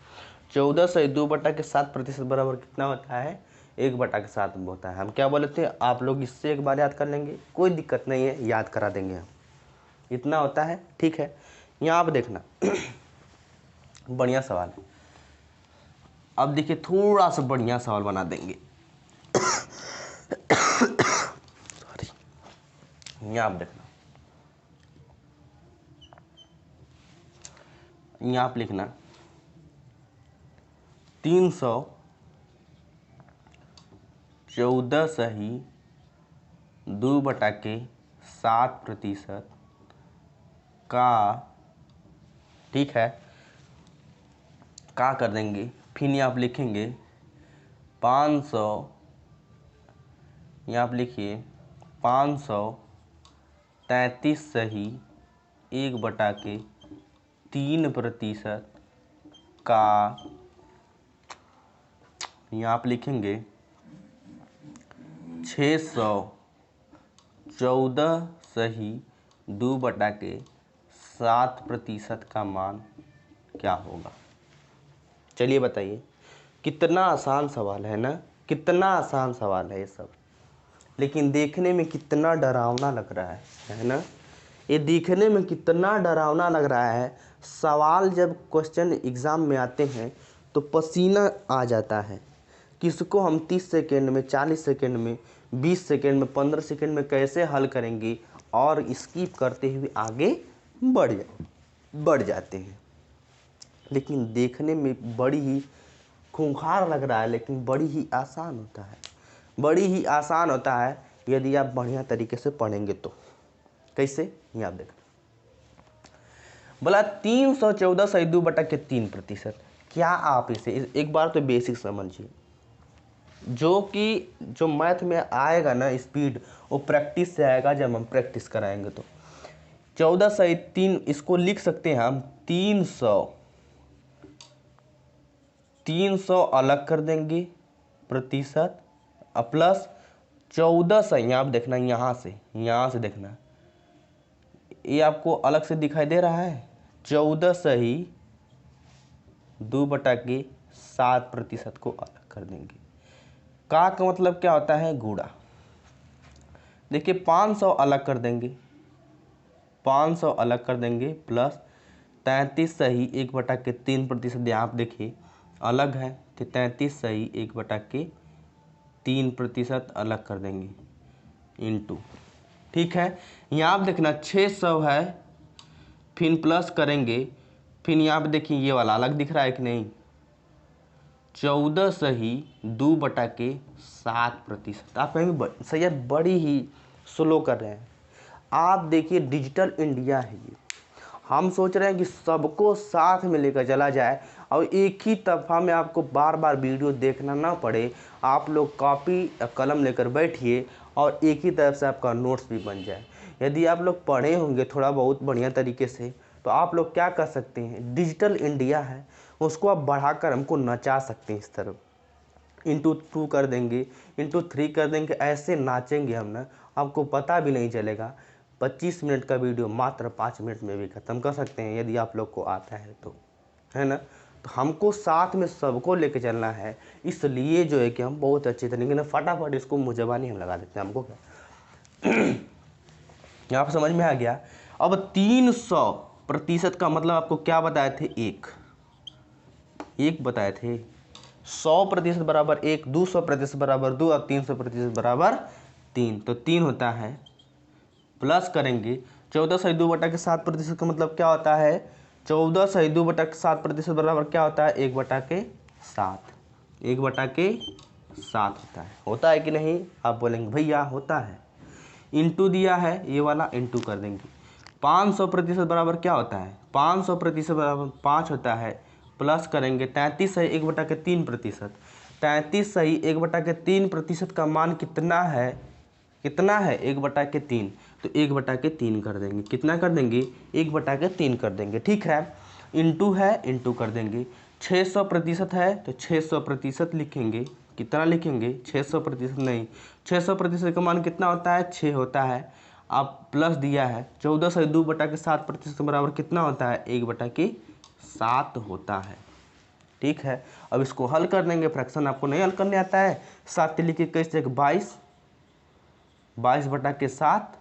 14 से 2/7% बराबर कितना होता है, 1/7 होता है। हम क्या बोले थे, आप लोग इससे एक बार याद कर लेंगे, कोई दिक्कत नहीं है, याद करा देंगे हम, इतना होता है। ठीक है, यहाँ आप देखना बढ़िया सवाल है। अब देखिए थोड़ा सा बढ़िया सवाल बना देंगे। सॉरी, यहाँ आप देखना, यहाँ आप लिखना 314 सही 2/7% का, ठीक है, का कर देंगे, फिर यहाँ आप लिखेंगे 500, यहाँ आप लिखिए 533 सही 1/3% का, यहाँ आप लिखेंगे 614 सही 2/7% का मान क्या होगा। चलिए बताइए, कितना आसान सवाल है ना, कितना आसान सवाल है ये सब, लेकिन देखने में कितना डरावना लग रहा है ना, ये देखने में कितना डरावना लग रहा है। सवाल जब क्वेश्चन एग्ज़ाम में आते हैं तो पसीना आ जाता है। किसको हम 30 सेकेंड में, 40 सेकेंड में, 20 सेकेंड में, 15 सेकेंड में कैसे हल करेंगे और स्किप करते हुए आगे बढ़ जाते हैं। लेकिन देखने में बड़ी ही खूंखार लग रहा है, लेकिन बड़ी ही आसान होता है, बड़ी ही आसान होता है यदि आप बढ़िया तरीके से पढ़ेंगे तो। कैसे, ये आप देखना, बोला 314/2/3%। क्या आप इसे एक बार तो बेसिक समझिए, जो मैथ में आएगा ना स्पीड, वो प्रैक्टिस से आएगा जब हम प्रैक्टिस कराएंगे। तो 14/3 इसको लिख सकते हैं हम 300 अलग कर देंगे प्रतिशत, प्लस 1400, यहाँ आप देखना, यहाँ से देखना, ये आपको अलग से दिखाई दे रहा है। 14/2/7% को अलग कर देंगे। का मतलब क्या होता है? गुणा। देखिए 500 अलग कर देंगे, 500 अलग कर देंगे, प्लस 33/1/3%। यहाँ आप देखिए अलग है, तो 33/1/3% अलग कर देंगे, इंटू। ठीक है, यहाँ आप देखना 600 है, फिर प्लस करेंगे, फिर यहाँ पे देखिए ये वाला अलग दिख रहा है कि नहीं, 14/2/7%। आप कहेंगे सही है, बड़ी ही स्लो कर रहे हैं। आप देखिए डिजिटल इंडिया है ये, हम सोच रहे हैं कि सबको साथ में लेकर चला जाए और एक ही दफ़ा में आपको बार बार वीडियो देखना ना पड़े। आप लोग कॉपी कलम लेकर बैठिए और एक ही तरफ से आपका नोट्स भी बन जाए। यदि आप लोग पढ़े होंगे थोड़ा बहुत बढ़िया तरीके से, तो आप लोग क्या कर सकते हैं, डिजिटल इंडिया है उसको आप बढ़ाकर हमको नचा सकते हैं। इस तरफ ×2 कर देंगे, ×3 कर देंगे, ऐसे नाचेंगे हम ना, आपको पता भी नहीं चलेगा। 25 मिनट का वीडियो मात्र 5 मिनट में भी ख़त्म कर सकते हैं, यदि आप लोग को आता है तो, है ना। तो हमको साथ में सबको लेके चलना है, इसलिए जो है कि हम बहुत अच्छे तरीके से फटाफट इसको मुँहज़बानी हम लगा देते हैं। हमको क्या यहाँ पर समझ में आ गया। अब 300% का मतलब आपको क्या बताए थे? एक बताए थे। 100% बराबर 1, 200% बराबर 2 और 300% बराबर 3, तो 3 होता है। प्लस करेंगे 14/2/7% का मतलब क्या होता है? 14/2/7% बराबर क्या होता है? 1/7, 1/7 होता है कि नहीं? आप बोलेंगे भैया होता है। इंटू दिया है, ये वाला इंटू कर देंगे। 500% बराबर क्या होता है? 500% बराबर 5 होता है। प्लस करेंगे 33/1/3%। 33/1/3% का मान कितना है? 1/3, तो 1/3 कर देंगे। कितना कर देंगे? 1/3 कर देंगे। ठीक है, इंटू है, इंटू कर देंगे। 600% है तो 600% लिखेंगे। कितना लिखेंगे? 600% नहीं, 600% का मान कितना होता है? 6 होता है। आप प्लस दिया है, 14/2/7% बराबर कितना होता है? 1/7 होता है। ठीक है, अब इसको हल कर देंगे। फ्रैक्शन आपको नहीं हल करने आता है, 7 लिख के कैसे? 22/7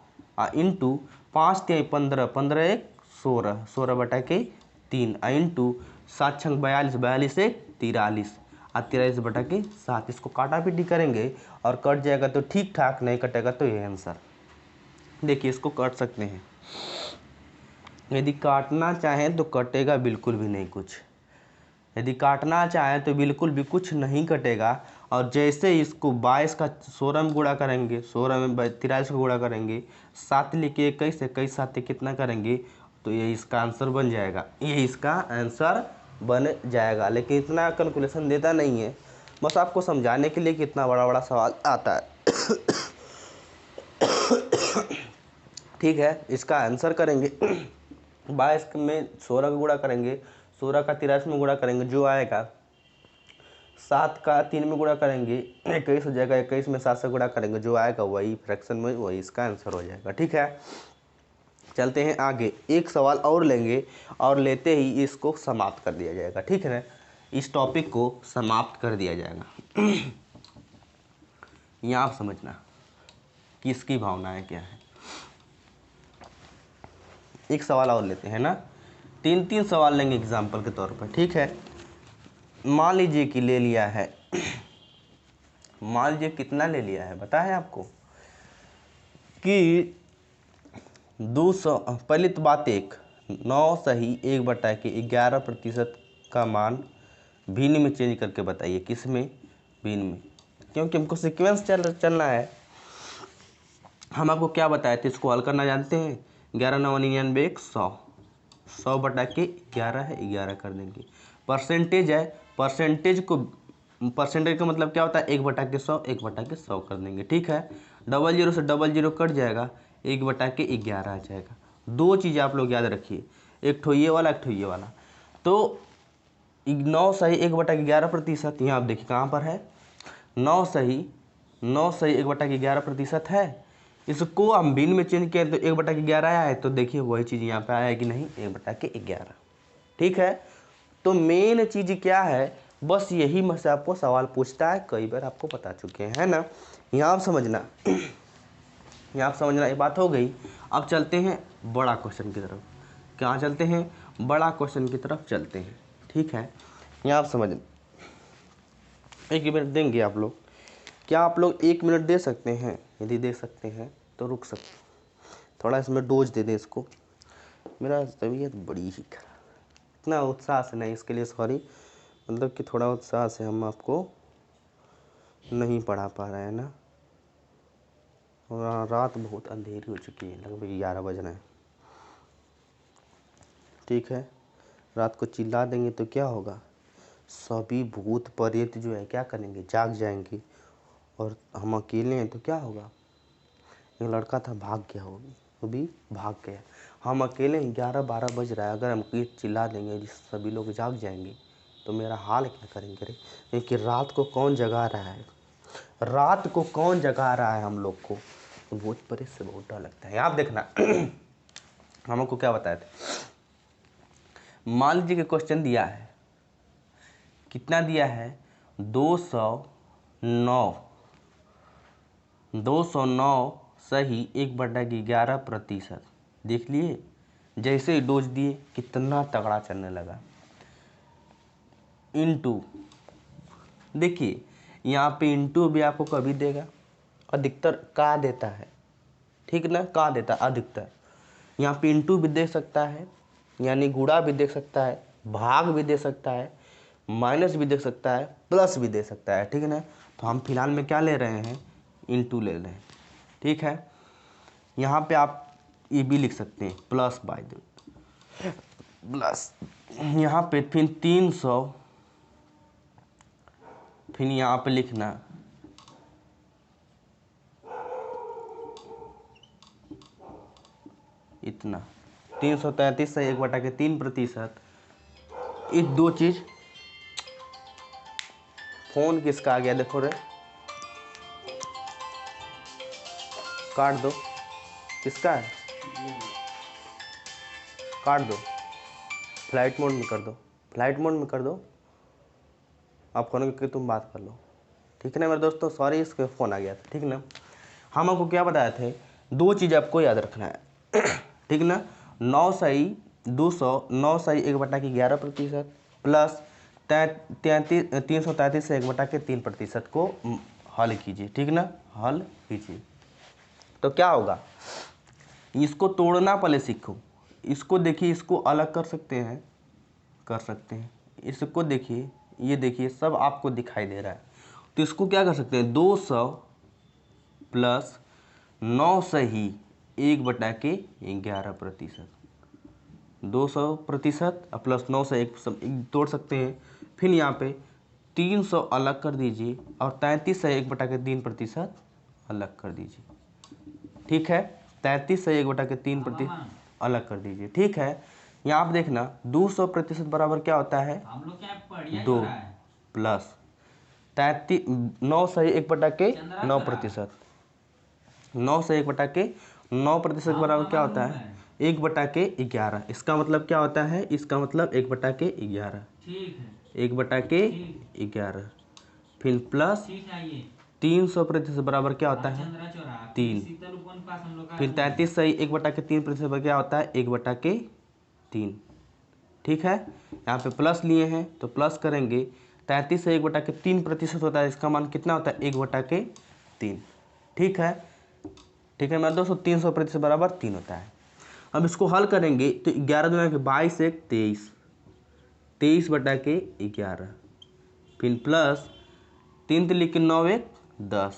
इंटू 5 × 15, 15 × 1 16, 16/3 इंटू 7 × 42, 42 × 43 और 43/7। इसको काटा पीटी करेंगे और कट जाएगा तो ठीक ठाक, नहीं कटेगा तो ये आंसर। देखिए इसको काट सकते हैं, यदि काटना चाहें तो कटेगा बिल्कुल भी नहीं कुछ, यदि काटना चाहें तो बिल्कुल भी कुछ नहीं कटेगा। और जैसे इसको 22 का 16 में गुणा करेंगे, 16 में 43 को गुणा करेंगे, 7 लिखे 21, 21 7 कितना करेंगे, तो ये इसका आंसर बन जाएगा, ये इसका आंसर बन जाएगा। लेकिन इतना कैलकुलेशन देता नहीं है, बस आपको समझाने के लिए कि इतना बड़ा बड़ा सवाल आता है। ठीक है, इसका आंसर करेंगे 22 में 16 का गुणा करेंगे, 16 का 43 में गुणा करेंगे, जो आएगा 7 का 3 में गुणा करेंगे 21 हो जाएगा, 21 में 7 से गुणा करेंगे, जो आएगा वही फ्रैक्शन में वही इसका आंसर हो जाएगा। ठीक है, चलते हैं आगे, एक सवाल और लेंगे और लेते ही इसको समाप्त कर दिया जाएगा। ठीक है ना, इस टॉपिक को समाप्त कर दिया जाएगा। यहाँ आप समझना कि इसकी भावनाएं क्या है। एक सवाल और लेते हैं ना, 3 सवाल लेंगे एग्जाम्पल के तौर पर। ठीक है, मान लीजिए कि ले लिया है, मान लीजिए कितना ले लिया है पता है आपको कि 200, पहली तो बात 9 सही 1/11% का मान भिन्न में चेंज करके बताइए। किस में? भिन्न में, क्योंकि हमको सीक्वेंस चलना है। हम आपको क्या बताए थे, इसको हल करना जानते हैं। 11 × 9 = 100, 100 बटा के 11 है, 11 कर देंगे। परसेंटेज है, परसेंटेज का मतलब क्या होता है, 1 बटा के 100, 1 बटा के 100 कर देंगे। ठीक है, 00 से 00 कट जाएगा, 1 बटा के 11 आ जाएगा। दो चीज़ें आप लोग याद रखिए, एक ठो ये वाला, एक ठो ये वाला। तो 9 सही 1 बटा के 11%, यहाँ आप देखिए कहाँ पर है, 9 सही 1 बटा के 11% है। इसको हम भिन्न में चेंज किए तो 1 बटा के 11 आया है, तो देखिए वही चीज़ यहाँ पे आया है कि नहीं, 1 बटा के 11। ठीक है, तो मेन चीज़ क्या है, बस यही में से आपको सवाल पूछता है, कई बार आपको बता चुके हैं, है ना। यहाँ आप समझना ये बात हो गई। अब चलते हैं बड़ा क्वेश्चन की तरफ। कहाँ चलते हैं, बड़ा क्वेश्चन की तरफ चलते हैं। ठीक है, यहाँ आप समझना, 1 मिनट देंगे आप लोग, क्या आप लोग 1 मिनट दे सकते हैं? यदि दे सकते हैं तो रुक सकते, थोड़ा इसमें डोज दे दें इसको। मेरा तबीयत बड़ी ही खराब, इतना उत्साह से नहीं, इसके लिए सॉरी, मतलब कि थोड़ा उत्साह से हम आपको नहीं पढ़ा पा रहे हैं ना, और रात बहुत अंधेरी हो चुकी है, लगभग 11 बज रहे हैं। ठीक है, रात को चिल्ला देंगे तो क्या होगा, सभी भूत प्रेत जो है क्या करेंगे, जाग जाएंगे, और हम अकेले हैं तो क्या होगा। एक लड़का था, भाग गया, वो भी भाग गया। हम अकेले 11-12 बज रहा है, अगर हम चिल्ला देंगे सभी लोग जाग जाएंगे तो मेरा हाल क्या करेंगे रे। क्योंकि रात को कौन जगा रहा है, रात को कौन जगा रहा है हम लोग को, तो भूत प्रेत से बहुत डर लगता है। आप देखना हमको क्या बताए थे, मान लीजिए कि क्वेश्चन दिया है, कितना दिया है, 209 सही 1 बटा के 11%। देख लिए, जैसे ही डोज दिए कितना तगड़ा चलने लगा। इंटू, देखिए यहाँ पे इंटू भी आपको कभी देगा, अधिकतर का देता है, ठीक ना, का देता है अधिकतर। यहाँ पे इंटू भी दे सकता है, यानी गुणा भी दे सकता है, भाग भी दे सकता है, माइनस भी दे सकता है, प्लस भी दे सकता है। ठीक है ना, तो हम फिलहाल में क्या ले रहे हैं, इंटू ले रहे हैं। ठीक है, यहाँ पे आप ये भी लिख सकते हैं प्लस बाय दो प्लस, यहाँ पे फिर 300, फिर यहाँ पे लिखना इतना, 333 से 1 बटा के 3%। ये दो चीज, फोन किसका आ गया देखो रे, काट दो, किसका है, काट दो, फ्लाइट मोड में कर दो, फ्लाइट मोड में कर दो, आप फोन करके तुम बात कर लो। ठीक है ना मेरे दोस्तों, सॉरी इसका फ़ोन आ गया था। ठीक ना, हम आपको क्या बताए थे, दो चीज़ आपको याद रखना है। ठीक ना, 9 सही 9 सही 1 बटा के 11% प्लस 333 से 1 बटा के 3% को हल कीजिए। ठीक ना, हल कीजिए तो क्या होगा, इसको तोड़ना पहले सीखो। इसको देखिए, इसको अलग कर सकते हैं, इसको देखिए, ये देखिए सब आपको दिखाई दे रहा है, तो इसको क्या कर सकते हैं, 200 प्लस 9 सही 1 बटा के 11%, 200% प्लस 9 से 1 तोड़ सकते हैं। फिर यहाँ पे 300 अलग कर दीजिए और 33 से 1 बटा के 3% अलग कर दीजिए। ठीक है, 33 से 1 बटा के 3% अलग कर दीजिए। ठीक है, यहाँ आप देखना 200% बराबर क्या होता है, हम लोग क्या पढ़िया 2 प्लस 9 से 1 बटा के 9%, 9 से 1 बटा के 9% के बराबर क्या होता है, 1 बटा के 11। इसका मतलब क्या होता है, इसका मतलब 1 बटा के 11, ठीक है, 1 बटा के 11, फिर प्लस 300% बराबर क्या होता है, 3, फिर 33 से 1 बटा के 3% क्या होता है, 1 बटा के 3। ठीक है, यहाँ पे प्लस लिए हैं तो प्लस करेंगे, 33 से 1 बटा के 3% होता है, इसका मान कितना होता है, 1 बटा के 3। ठीक है, मेरे दोस्तों 300% बराबर 3 होता है। अब इसको हल करेंगे तो 11 दूना के 22 1 23, 23 बटा के 11, फिर प्लस 3 3 के 9 1 10,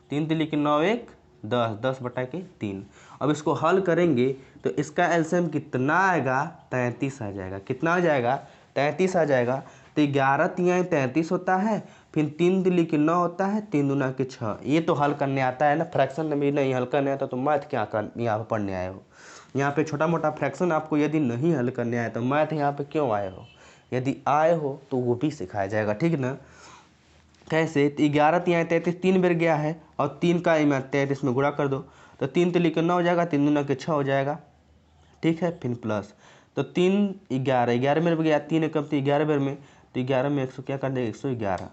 3 3 के 9 1 10, 10 बटा के 3। अब इसको हल करेंगे तो इसका एलसीएम कितना आएगा, 33 आ जाएगा। कितना आ जाएगा, 33 आ जाएगा। तो 11 तियाँ 33 होता है, फिर 3 दिल्ली के 9 होता है, 3 दूना के 6। ये तो हल करने आता है ना, फ्रैक्शन में भी नहीं हल करने आता तो मैथ क्या कर यहाँ पर पढ़ने आए हो। यहाँ पे छोटा मोटा फ्रैक्शन आपको यदि नहीं हल करने आया तो मैथ यहाँ पे क्यों आए हो। यदि आए हो तो वो भी सिखाया जाएगा, ठीक ना। कैसे, 11 तियाँ 33 3 बार गया है, और 3 का 33 में गुणा कर दो, तो 3 तिल्ली के 9 हो जाएगा, 3 दूना के 6 हो जाएगा, ठीक है। फिर प्लस, तो 3 11 में गया, 3 एकम 11 बार में, तो 11 में 100 क्या कर देगा, 111।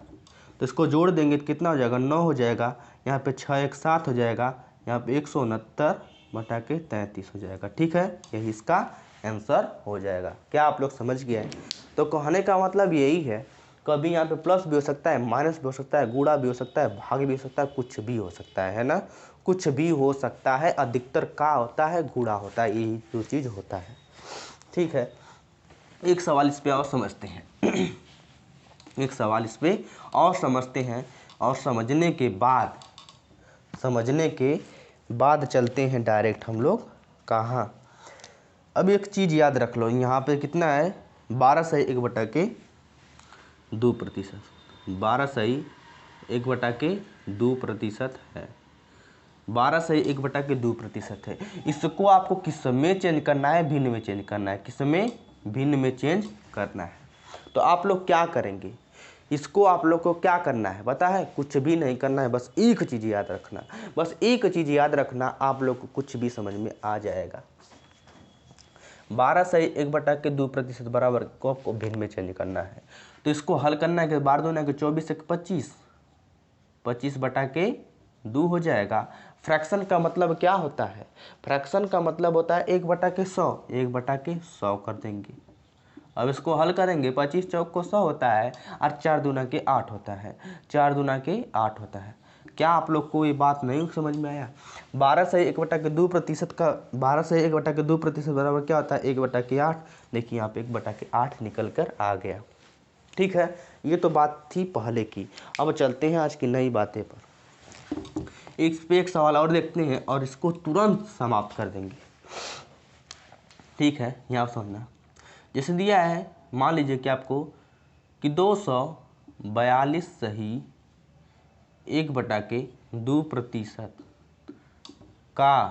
तो इसको जोड़ देंगे तो कितना हो जाएगा, 9 हो जाएगा। यहाँ पे 6 1 7 हो जाएगा, यहाँ पे 169/33 हो जाएगा, ठीक है। यही इसका आंसर हो जाएगा। क्या आप लोग समझ गए हैं। तो कहने का मतलब यही है, कभी यहाँ पे प्लस भी हो सकता है, माइनस भी हो सकता है, गुणा भी हो सकता है, भाग भी हो सकता है, कुछ भी हो सकता है ना, कुछ भी हो सकता है। अधिकतर का होता है, गुणा होता है, यही जो चीज़ होता है, ठीक है। एक सवाल इस पे और समझते हैं एक सवाल इस पे और समझते हैं, और समझने के बाद चलते हैं डायरेक्ट हम लोग कहाँ। अब एक चीज़ याद रख लो, यहाँ पे कितना है, 12/2%। 12/2% है, 12/2% है। इसको आपको किस में चेंज करना है, भिन्न में चेंज करना है। किस में, भिन्न में चेंज करना है। तो आप लोग क्या करेंगे, इसको आप लोग को क्या करना है पता है, कुछ भी नहीं करना है, बस एक चीज़ याद रखना, बस एक चीज़ याद रखना, आप लोग को कुछ भी समझ में आ जाएगा। 12/1/2% बराबर को आपको भिन्न में चेंज करना है। तो इसको हल करना है कि 12 दूना के 24 1 25, 25/2 हो जाएगा। फ्रैक्शन का मतलब क्या होता है, फ्रैक्शन का मतलब होता है 1/100, 1/100 कर देंगे। अब इसको हल करेंगे, 25 चौक को 100 होता है, और 4 दूना के 8 होता है, 4 दूना के 8 होता है। क्या आप लोग को ये बात नहीं समझ में आया। 12/1/2% का 12/1/2% बराबर क्या होता है, 1/8। देखिए यहाँ पे 1/8 निकल कर आ गया, ठीक है। ये तो बात थी पहले की। अब चलते हैं आज की नई बातें पर। इस पे एक सवाल और देखते हैं, और इसको तुरंत समाप्त कर देंगे, ठीक है। यहाँ समझना, जैसे दिया है, मान लीजिए कि आपको कि 242 सही 1/2% का,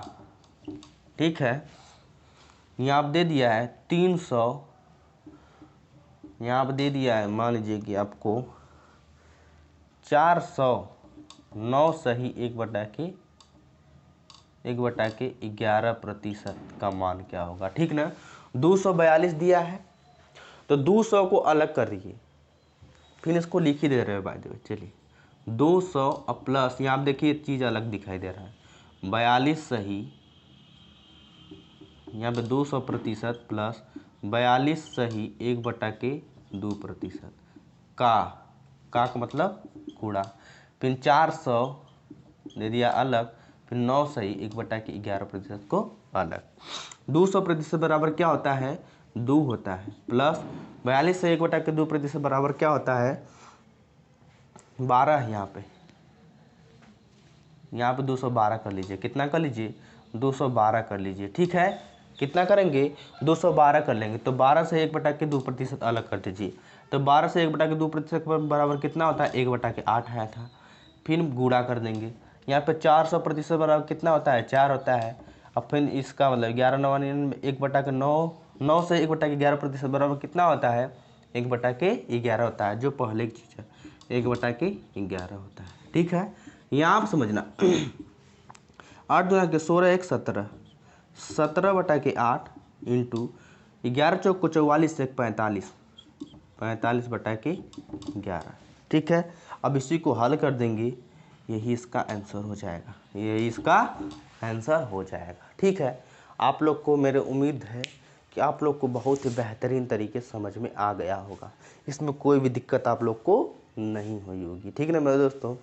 ठीक है। यहाँ आप दे दिया है 300, यहाँ आप दे दिया है, मान लीजिए कि आपको 409 सही 1/11% का मान क्या होगा, ठीक ना। 242 दिया है, तो 200 को अलग कर दीजिए, फिर इसको लिख ही दे रहे हो बाय द वे। चलिए 200 और प्लस, यहाँ आप देखिए चीज़ अलग दिखाई दे रहा है, 42 सही, यहाँ पे 200% प्लस 42 सही 1/2% का मतलब कूड़ा, फिर 400 दे दिया अलग, फिर 9 सही 1/11% को अलग। 200% बराबर क्या होता है, 2 होता है, प्लस 42 से 1/2% बराबर क्या होता है, 12। यहाँ पे 212 कर लीजिए, कितना कर लीजिए, 212 कर लीजिए, ठीक है। कितना करेंगे, 212 कर लेंगे, तो 12 से 1/2% अलग कर दीजिए, तो 12 से 1/2% बराबर कितना होता है, 1/8 आया था। फिर गुणा कर देंगे, यहाँ पे 400% बराबर कितना होता है, 4 होता है। अब फिर इसका मतलब 11 9 1/9, 9 से 1/11% बराबर कितना होता है, 1/11 होता है, जो पहले की चीज़ है, 1/11 होता है, ठीक है। यहाँ आप समझना 8 दूना के 16 1 17, 17/8 इंटू 11 चौक को 44 1 45, 45/11, ठीक है। अब इसी को हल कर देंगे, यही इसका आंसर हो जाएगा, यही इसका आंसर हो जाएगा, ठीक है। आप लोग को मेरे उम्मीद है कि आप लोग को बहुत ही बेहतरीन तरीके से समझ में आ गया होगा, इसमें कोई भी दिक्कत आप लोग को नहीं हुई होगी, ठीक है ना मेरे दोस्तों।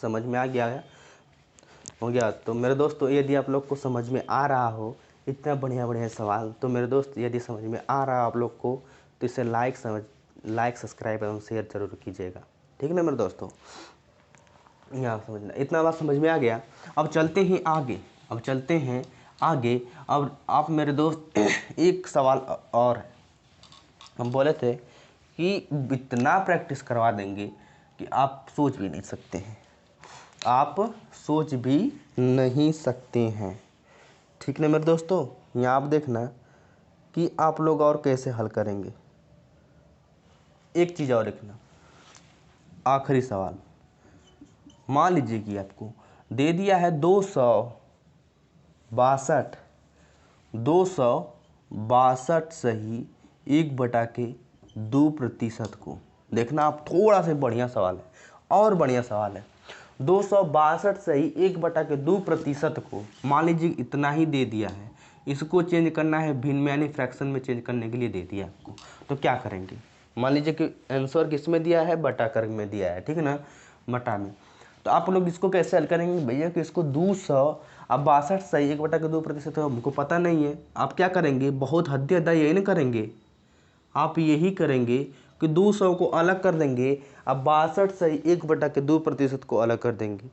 समझ में आ गया हो गया। तो मेरे दोस्तों यदि आप लोग को समझ में आ रहा हो इतना बढ़िया सवाल, तो मेरे दोस्त यदि समझ में आ रहा है आप लोग को, तो इसे लाइक सब्सक्राइब एवं शेयर जरूर कीजिएगा, ठीक है ना मेरे दोस्तों। यहाँ समझना, इतना बात समझ में आ गया। अब चलते हैं आगे, अब चलते हैं आगे अब आप मेरे दोस्त एक सवाल और है। हम बोले थे कि इतना प्रैक्टिस करवा देंगे कि आप सोच भी नहीं सकते हैं, आप सोच भी नहीं सकते हैं। ठीक ना मेरे दोस्तों, यहाँ आप देखना कि आप लोग और कैसे हल करेंगे। एक चीज़ और देखना, आखिरी सवाल, मान लीजिए कि आपको दे दिया है 262 सही 1/2% को। देखना आप, थोड़ा सा बढ़िया सवाल है और बढ़िया सवाल है। 262 सही 1/2% को मान लीजिए इतना ही दे दिया है, इसको चेंज करना है भिन्न में यानी फ्रैक्शन में चेंज करने के लिए दे दिया आपको, तो क्या करेंगे। मान लीजिए कि आंसर किस में दिया है, बटा कर में दिया है, ठीक है ना, बटा में। तो आप लोग इसको कैसे हल करेंगे भैया कि इसको 262 सही 1/2% तो हमको पता नहीं है। आप क्या करेंगे, बहुत हद अदा यही ना करेंगे, आप यही करेंगे कि 200 को अलग कर देंगे, अब 62 सही 1/2% को अलग कर देंगे।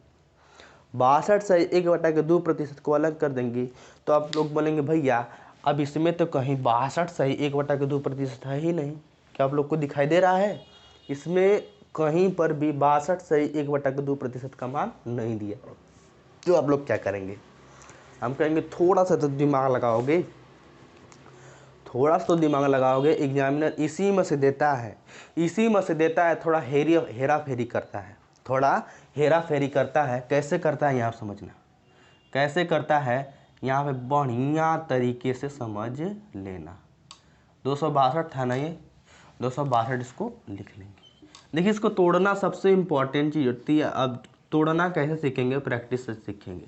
62 सही 1/2% को अलग कर देंगे तो आप लोग बोलेंगे भैया अब इसमें तो कहीं 62 सही 1/2% है ही नहीं। क्या आप लोग को दिखाई दे रहा है, इसमें कहीं पर भी 62 सही 1/2% का मान नहीं दिया। तो आप लोग क्या करेंगे, हम कहेंगे थोड़ा सा तो दिमाग लगाओगे, थोड़ा सा तो दिमाग लगाओगे। एग्जामिनर इसी में से देता है, इसी में से देता है, थोड़ा हेरा फेरी करता है, थोड़ा हेरा फेरी करता है। कैसे करता है यहाँ समझना, कैसे करता है यहाँ पे बढ़िया तरीके से समझ लेना। 262 था ना ये, 262 इसको लिख लेंगे। देखिए इसको तोड़ना सबसे इम्पोर्टेंट चीज़ होती है। अब तोड़ना कैसे सीखेंगे, प्रैक्टिस से सीखेंगे,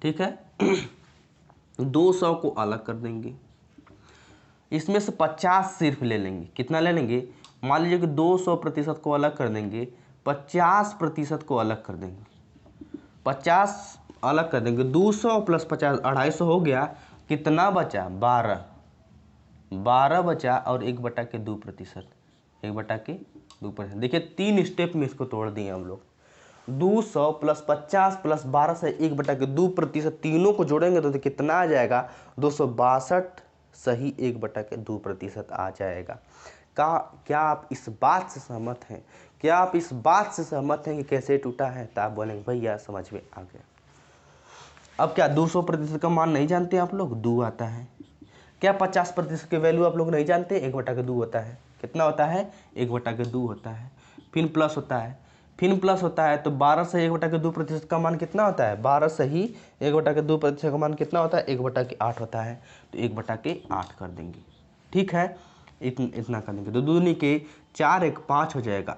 ठीक है। 200 को अलग कर देंगे, इसमें से 50 सिर्फ ले लेंगे। कितना ले लेंगे, मान लीजिए कि 200% को अलग कर देंगे, 50% को अलग कर देंगे, 50 अलग कर देंगे। 200 + 50 250 हो गया, कितना बचा, 12 बचा और 1/2%, 1/2%। देखिए 3 स्टेप में इसको तोड़ दिए हम लोग। 200 + 50 + 12 से 1/2%, तीनों को जोड़ेंगे तो कितना आ जाएगा, 262 सही 1/2% आ जाएगा। क्या आप इस बात से सहमत हैं, क्या आप इस बात से सहमत हैं कि कैसे टूटा है। तो आप बोलेंगे भैया समझ में आ गया। अब क्या 200% का मान नहीं जानते आप लोग, 2 आता है। क्या 50% के वैल्यू आप लोग नहीं जानते, 1/2 होता है। कितना होता है, 1/2 होता है। फिर प्लस होता है, फिर प्लस होता है, तो 12 से 1/2% का मान कितना होता है, 12 सही 1/2% का मान कितना होता है, 1/8 होता है। तो 1/8 कर देंगे, ठीक है, इतना कर देंगे। तो दूनी के 4 1 5 हो जाएगा।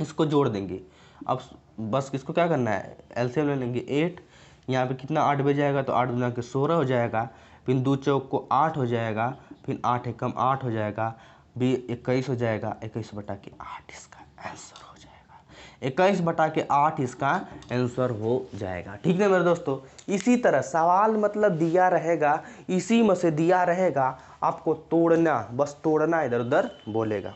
इसको जोड़ देंगे। अब बस इसको क्या करना है, एलसीएम ले लेंगे 8, यहाँ पे कितना 8 बज जाएगा, तो 8 दूना के 16 हो जाएगा। फिर 2 चौक को 8 हो जाएगा, फिर 8 एकम 8 हो जाएगा, भी 21 हो जाएगा। 21/8 इसका आंसर हो जाएगा, 21/8 इसका आंसर हो जाएगा। ठीक है मेरे दोस्तों, इसी तरह सवाल मतलब दिया रहेगा, इसी में से दिया रहेगा, आपको तोड़ना, बस तोड़ना, इधर उधर बोलेगा,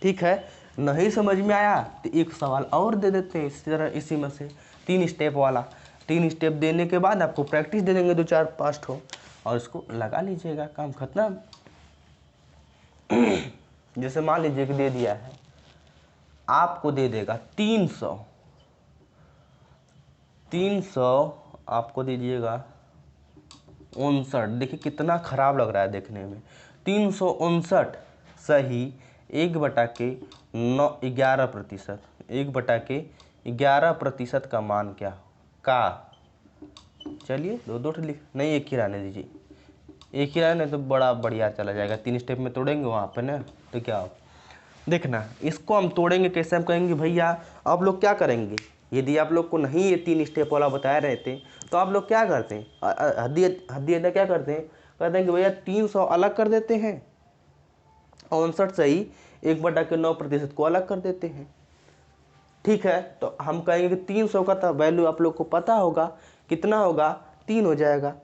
ठीक है। नहीं समझ में आया तो एक सवाल और दे देते हैं इसी तरह, इसी में से 3 स्टेप वाला। 3 स्टेप देने के बाद आपको प्रैक्टिस दे देंगे 2 4 5 ठो, और इसको लगा लीजिएगा, काम खत्म। जैसे मान लीजिए कि दे दिया है, आपको दे देगा 300 आपको दे दीजिएगा 59। देखिए कितना खराब लग रहा है देखने में। 359 सही 1/11%, 1/11% का मान क्या का, चलिए 2 लिख नहीं, एक ही रहने दीजिए, एक ही रहने तो बड़ा बढ़िया चला जाएगा। 3 स्टेप में तोड़ेंगे वहाँ पे ना, तो क्या हो देखना। इसको हम तोड़ेंगे कैसे, हम कहेंगे भैया आप लोग क्या करेंगे, यदि आप लोग को नहीं ये 3 स्टेप वाला बताया रहे थे तो आप लोग क्या करते हैं, हद्दी अड्डा क्या करते हैं, कहते हैं कि भैया 300 अलग कर देते हैं, 59 सही 1/9% को अलग कर देते हैं, ठीक है। तो हम कहेंगे कि 300 का तो वैल्यू आप लोग को पता होगा, कितना होगा, 3 हो जाएगा,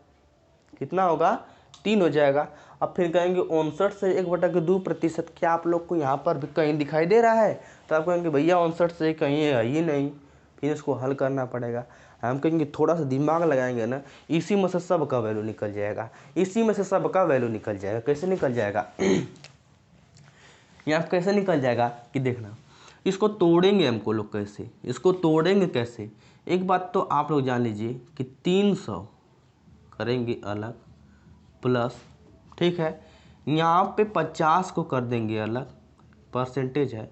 कितना होगा, 3 हो जाएगा। अब फिर कहेंगे 59 से 1/2%, क्या आप लोग को यहाँ पर भी कहीं दिखाई दे रहा है, तो आप कहेंगे भैया 59 से कहीं है ही नहीं, फिर इसको हल करना पड़ेगा। हम कहेंगे थोड़ा सा दिमाग लगाएंगे ना, इसी में से सब का वैल्यू निकल जाएगा, इसी में से सब का वैल्यू निकल जाएगा। कैसे निकल जाएगा यहाँ कैसे निकल जाएगा कि देखना, इसको तोड़ेंगे हमको लोग कैसे, इसको तोड़ेंगे कैसे। एक बात तो आप लोग जान लीजिए कि 300 करेंगे अलग प्लस, ठीक है, यहाँ पे 50 को कर देंगे अलग, परसेंटेज है,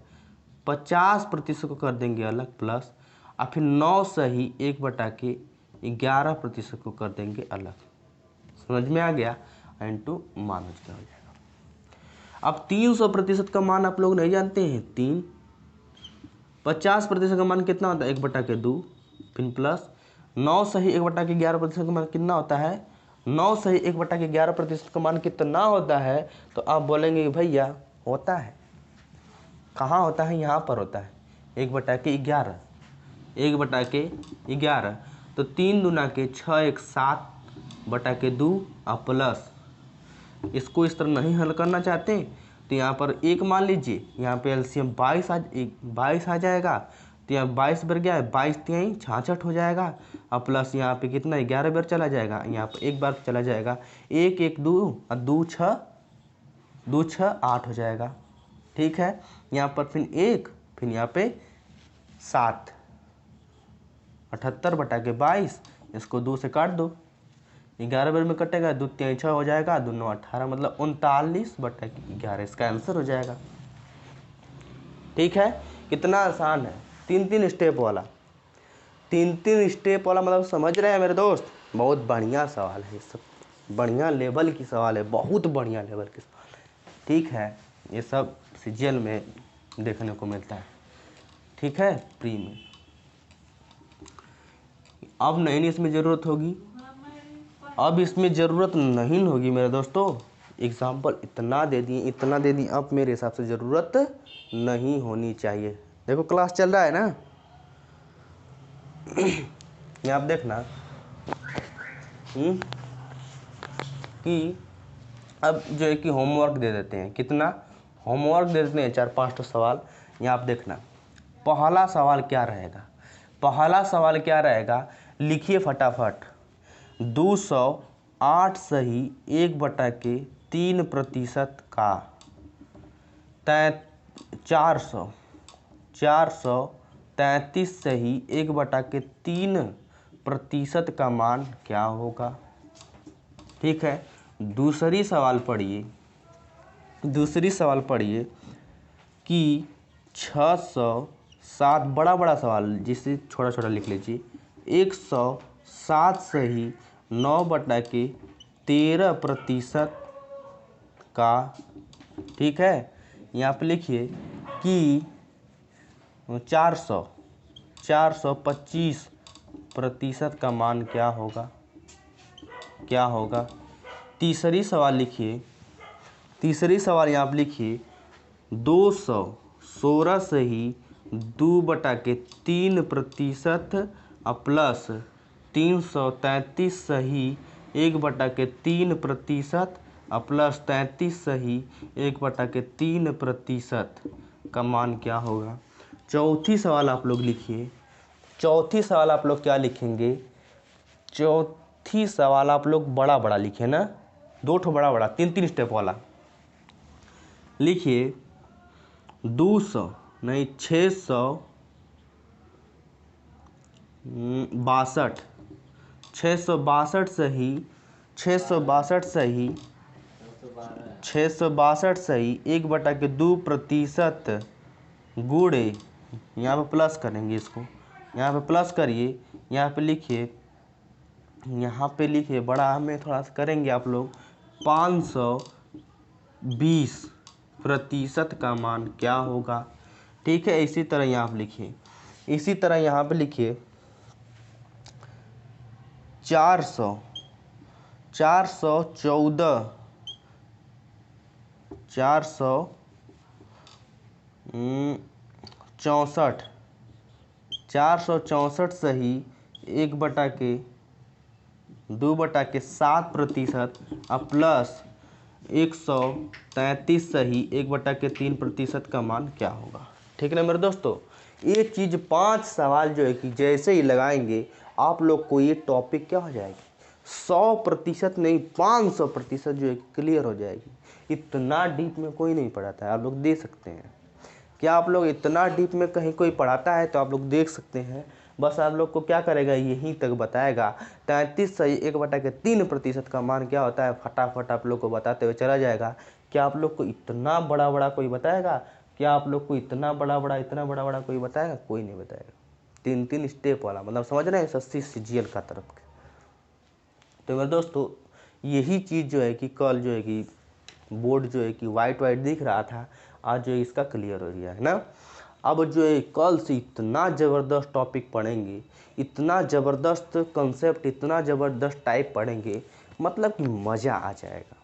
50% को कर देंगे अलग प्लस, और फिर 9 सही 1/11% को कर देंगे अलग। समझ में आ गया, इनटू मान क्या हो जाएगा। अब 300% का मान आप लोग नहीं जानते हैं 3, 50% का मान कितना होता है 1/2, फिर प्लस 9 सही 1/11% का मान कितना होता है, 9 सही 1/11% का मान कितना होता है। तो आप बोलेंगे कि भैया होता है, कहाँ होता है, यहाँ पर होता है 1/11, 1/11। तो 3 दूना के 6, 1 7/2 और प्लस, इसको इस तरह नहीं हल करना चाहते तो यहाँ पर एक मान लीजिए, यहाँ पे एलसीएम 22 आ जाएगा, तो यहाँ 22 बढ़ गया है, 22 3 66 हो जाएगा, और प्लस यहाँ पे कितना 11 बार चला जाएगा, यहाँ पे एक बार चला जाएगा, 1 1 2 और 2 6 8 हो जाएगा। ठीक है, यहाँ पर फिर 1, फिर यहाँ पे 7, 78/22, इसको 2 से काट दो, 11 बार में कटेगा, 2 3 6 हो जाएगा, 2 9 18, मतलब 39/11 इसका आंसर हो जाएगा। ठीक है, कितना आसान है, 3 स्टेप वाला, 3 स्टेप वाला, मतलब समझ रहे हैं मेरे दोस्त। बहुत बढ़िया सवाल है, सब बढ़िया लेवल की सवाल है, बहुत बढ़िया लेवल की सवाल है। ठीक है, ये सब सीजीएल में देखने को मिलता है। ठीक है, प्री में अब नहीं इसमें ज़रूरत होगी, अब इसमें ज़रूरत नहीं होगी मेरे दोस्तों। एग्जाम्पल इतना दे दिए, अब मेरे हिसाब से ज़रूरत नहीं होनी चाहिए। देखो क्लास चल रहा है ना, ये आप देखना कि अब जो है कि होमवर्क दे देते हैं, कितना होमवर्क दे देते हैं, 4-5 सवाल। यहाँ आप देखना, पहला सवाल क्या रहेगा, पहला सवाल क्या रहेगा, लिखिए फटाफट। 208 सही 1/3% का 433 सही 1/3% का मान क्या होगा। ठीक है, दूसरी सवाल पढ़िए कि 607, बड़ा सवाल जिसे छोटा लिख लीजिए, 107 सही 9/13% का। ठीक है, यहाँ पे लिखिए कि 425% का मान क्या होगा। तीसरी सवाल यहाँ पे लिखिए 216 सही 2/3% प्लस 333 सही 1/3% प्लस 33 सही 1/3% का मान क्या होगा। चौथी सवाल आप लोग लिखिए, चौथी सवाल आप लोग क्या लिखेंगे, चौथी सवाल आप लोग बड़ा लिखे ना, 2 बड़ा 3 स्टेप वाला लिखिए। 662 सही 1/2% गुणे, यहाँ पे प्लस करेंगे, इसको यहाँ पे प्लस करिए, यहाँ पे लिखिए बड़ा में थोड़ा सा करेंगे आप लोग, 520% का मान क्या होगा। ठीक है, इसी तरह यहाँ पे लिखिए, 464 सही 1/2/7% प्लस 133 सही 1/3% का मान क्या होगा। ठीक है ना मेरे दोस्तों, ये चीज़ 5 सवाल जो है कि जैसे ही लगाएंगे आप लोग को ये टॉपिक क्या हो जाएगी 100% नहीं 500% जो है क्लियर हो जाएगी। इतना डीप में कोई नहीं पढ़ाता है, आप लोग देख सकते हैं। क्या आप लोग इतना डीप में कहीं कोई पढ़ाता है तो आप लोग देख सकते हैं। बस आप लोग को क्या करेगा यहीं तक बताएगा। 33 सही 1/3% का मान क्या होता है फटाफट आप लोग को बताते हुए चला जाएगा। क्या आप लोग को इतना बड़ा बड़ा कोई बताएगा? क्या आप लोग को इतना बड़ा बड़ा कोई बताएगा? कोई नहीं बताएगा। 3 स्टेप वाला, मतलब समझ रहे हैं SSC CGL का तरफ। तो मेरे दोस्तों यही चीज़ जो है कि कल जो है कि बोर्ड जो है कि वाइट दिख रहा था, आज जो है इसका क्लियर हो गया है ना। अब जो है कल से इतना ज़बरदस्त टॉपिक पढ़ेंगे, इतना ज़बरदस्त कंसेप्ट, इतना ज़बरदस्त टाइप पढ़ेंगे, मतलब कि मज़ा आ जाएगा।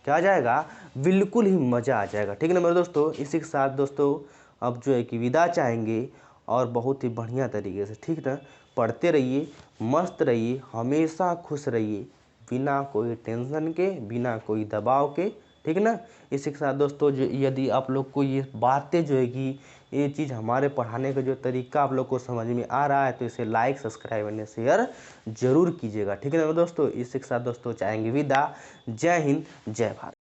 क्या आ जाएगा? बिल्कुल ही मज़ा आ जाएगा। ठीक है ना मेरे दोस्तों। इसी के साथ दोस्तों अब जो है कि विदा चाहेंगे, और बहुत ही बढ़िया तरीके से, ठीक ना, पढ़ते रहिए, मस्त रहिए, हमेशा खुश रहिए, बिना कोई टेंशन के, बिना कोई दबाव के। ठीक है ना। इसी के साथ दोस्तों जो यदि आप लोग को ये बातें जो है कि ये चीज़ हमारे पढ़ाने का जो तरीका आप लोग को समझ में आ रहा है तो इसे लाइक सब्सक्राइब एंड शेयर जरूर कीजिएगा। ठीक है ना दोस्तों। इसी के साथ दोस्तों चाहेंगे विदा। जय हिंद, जय भारत।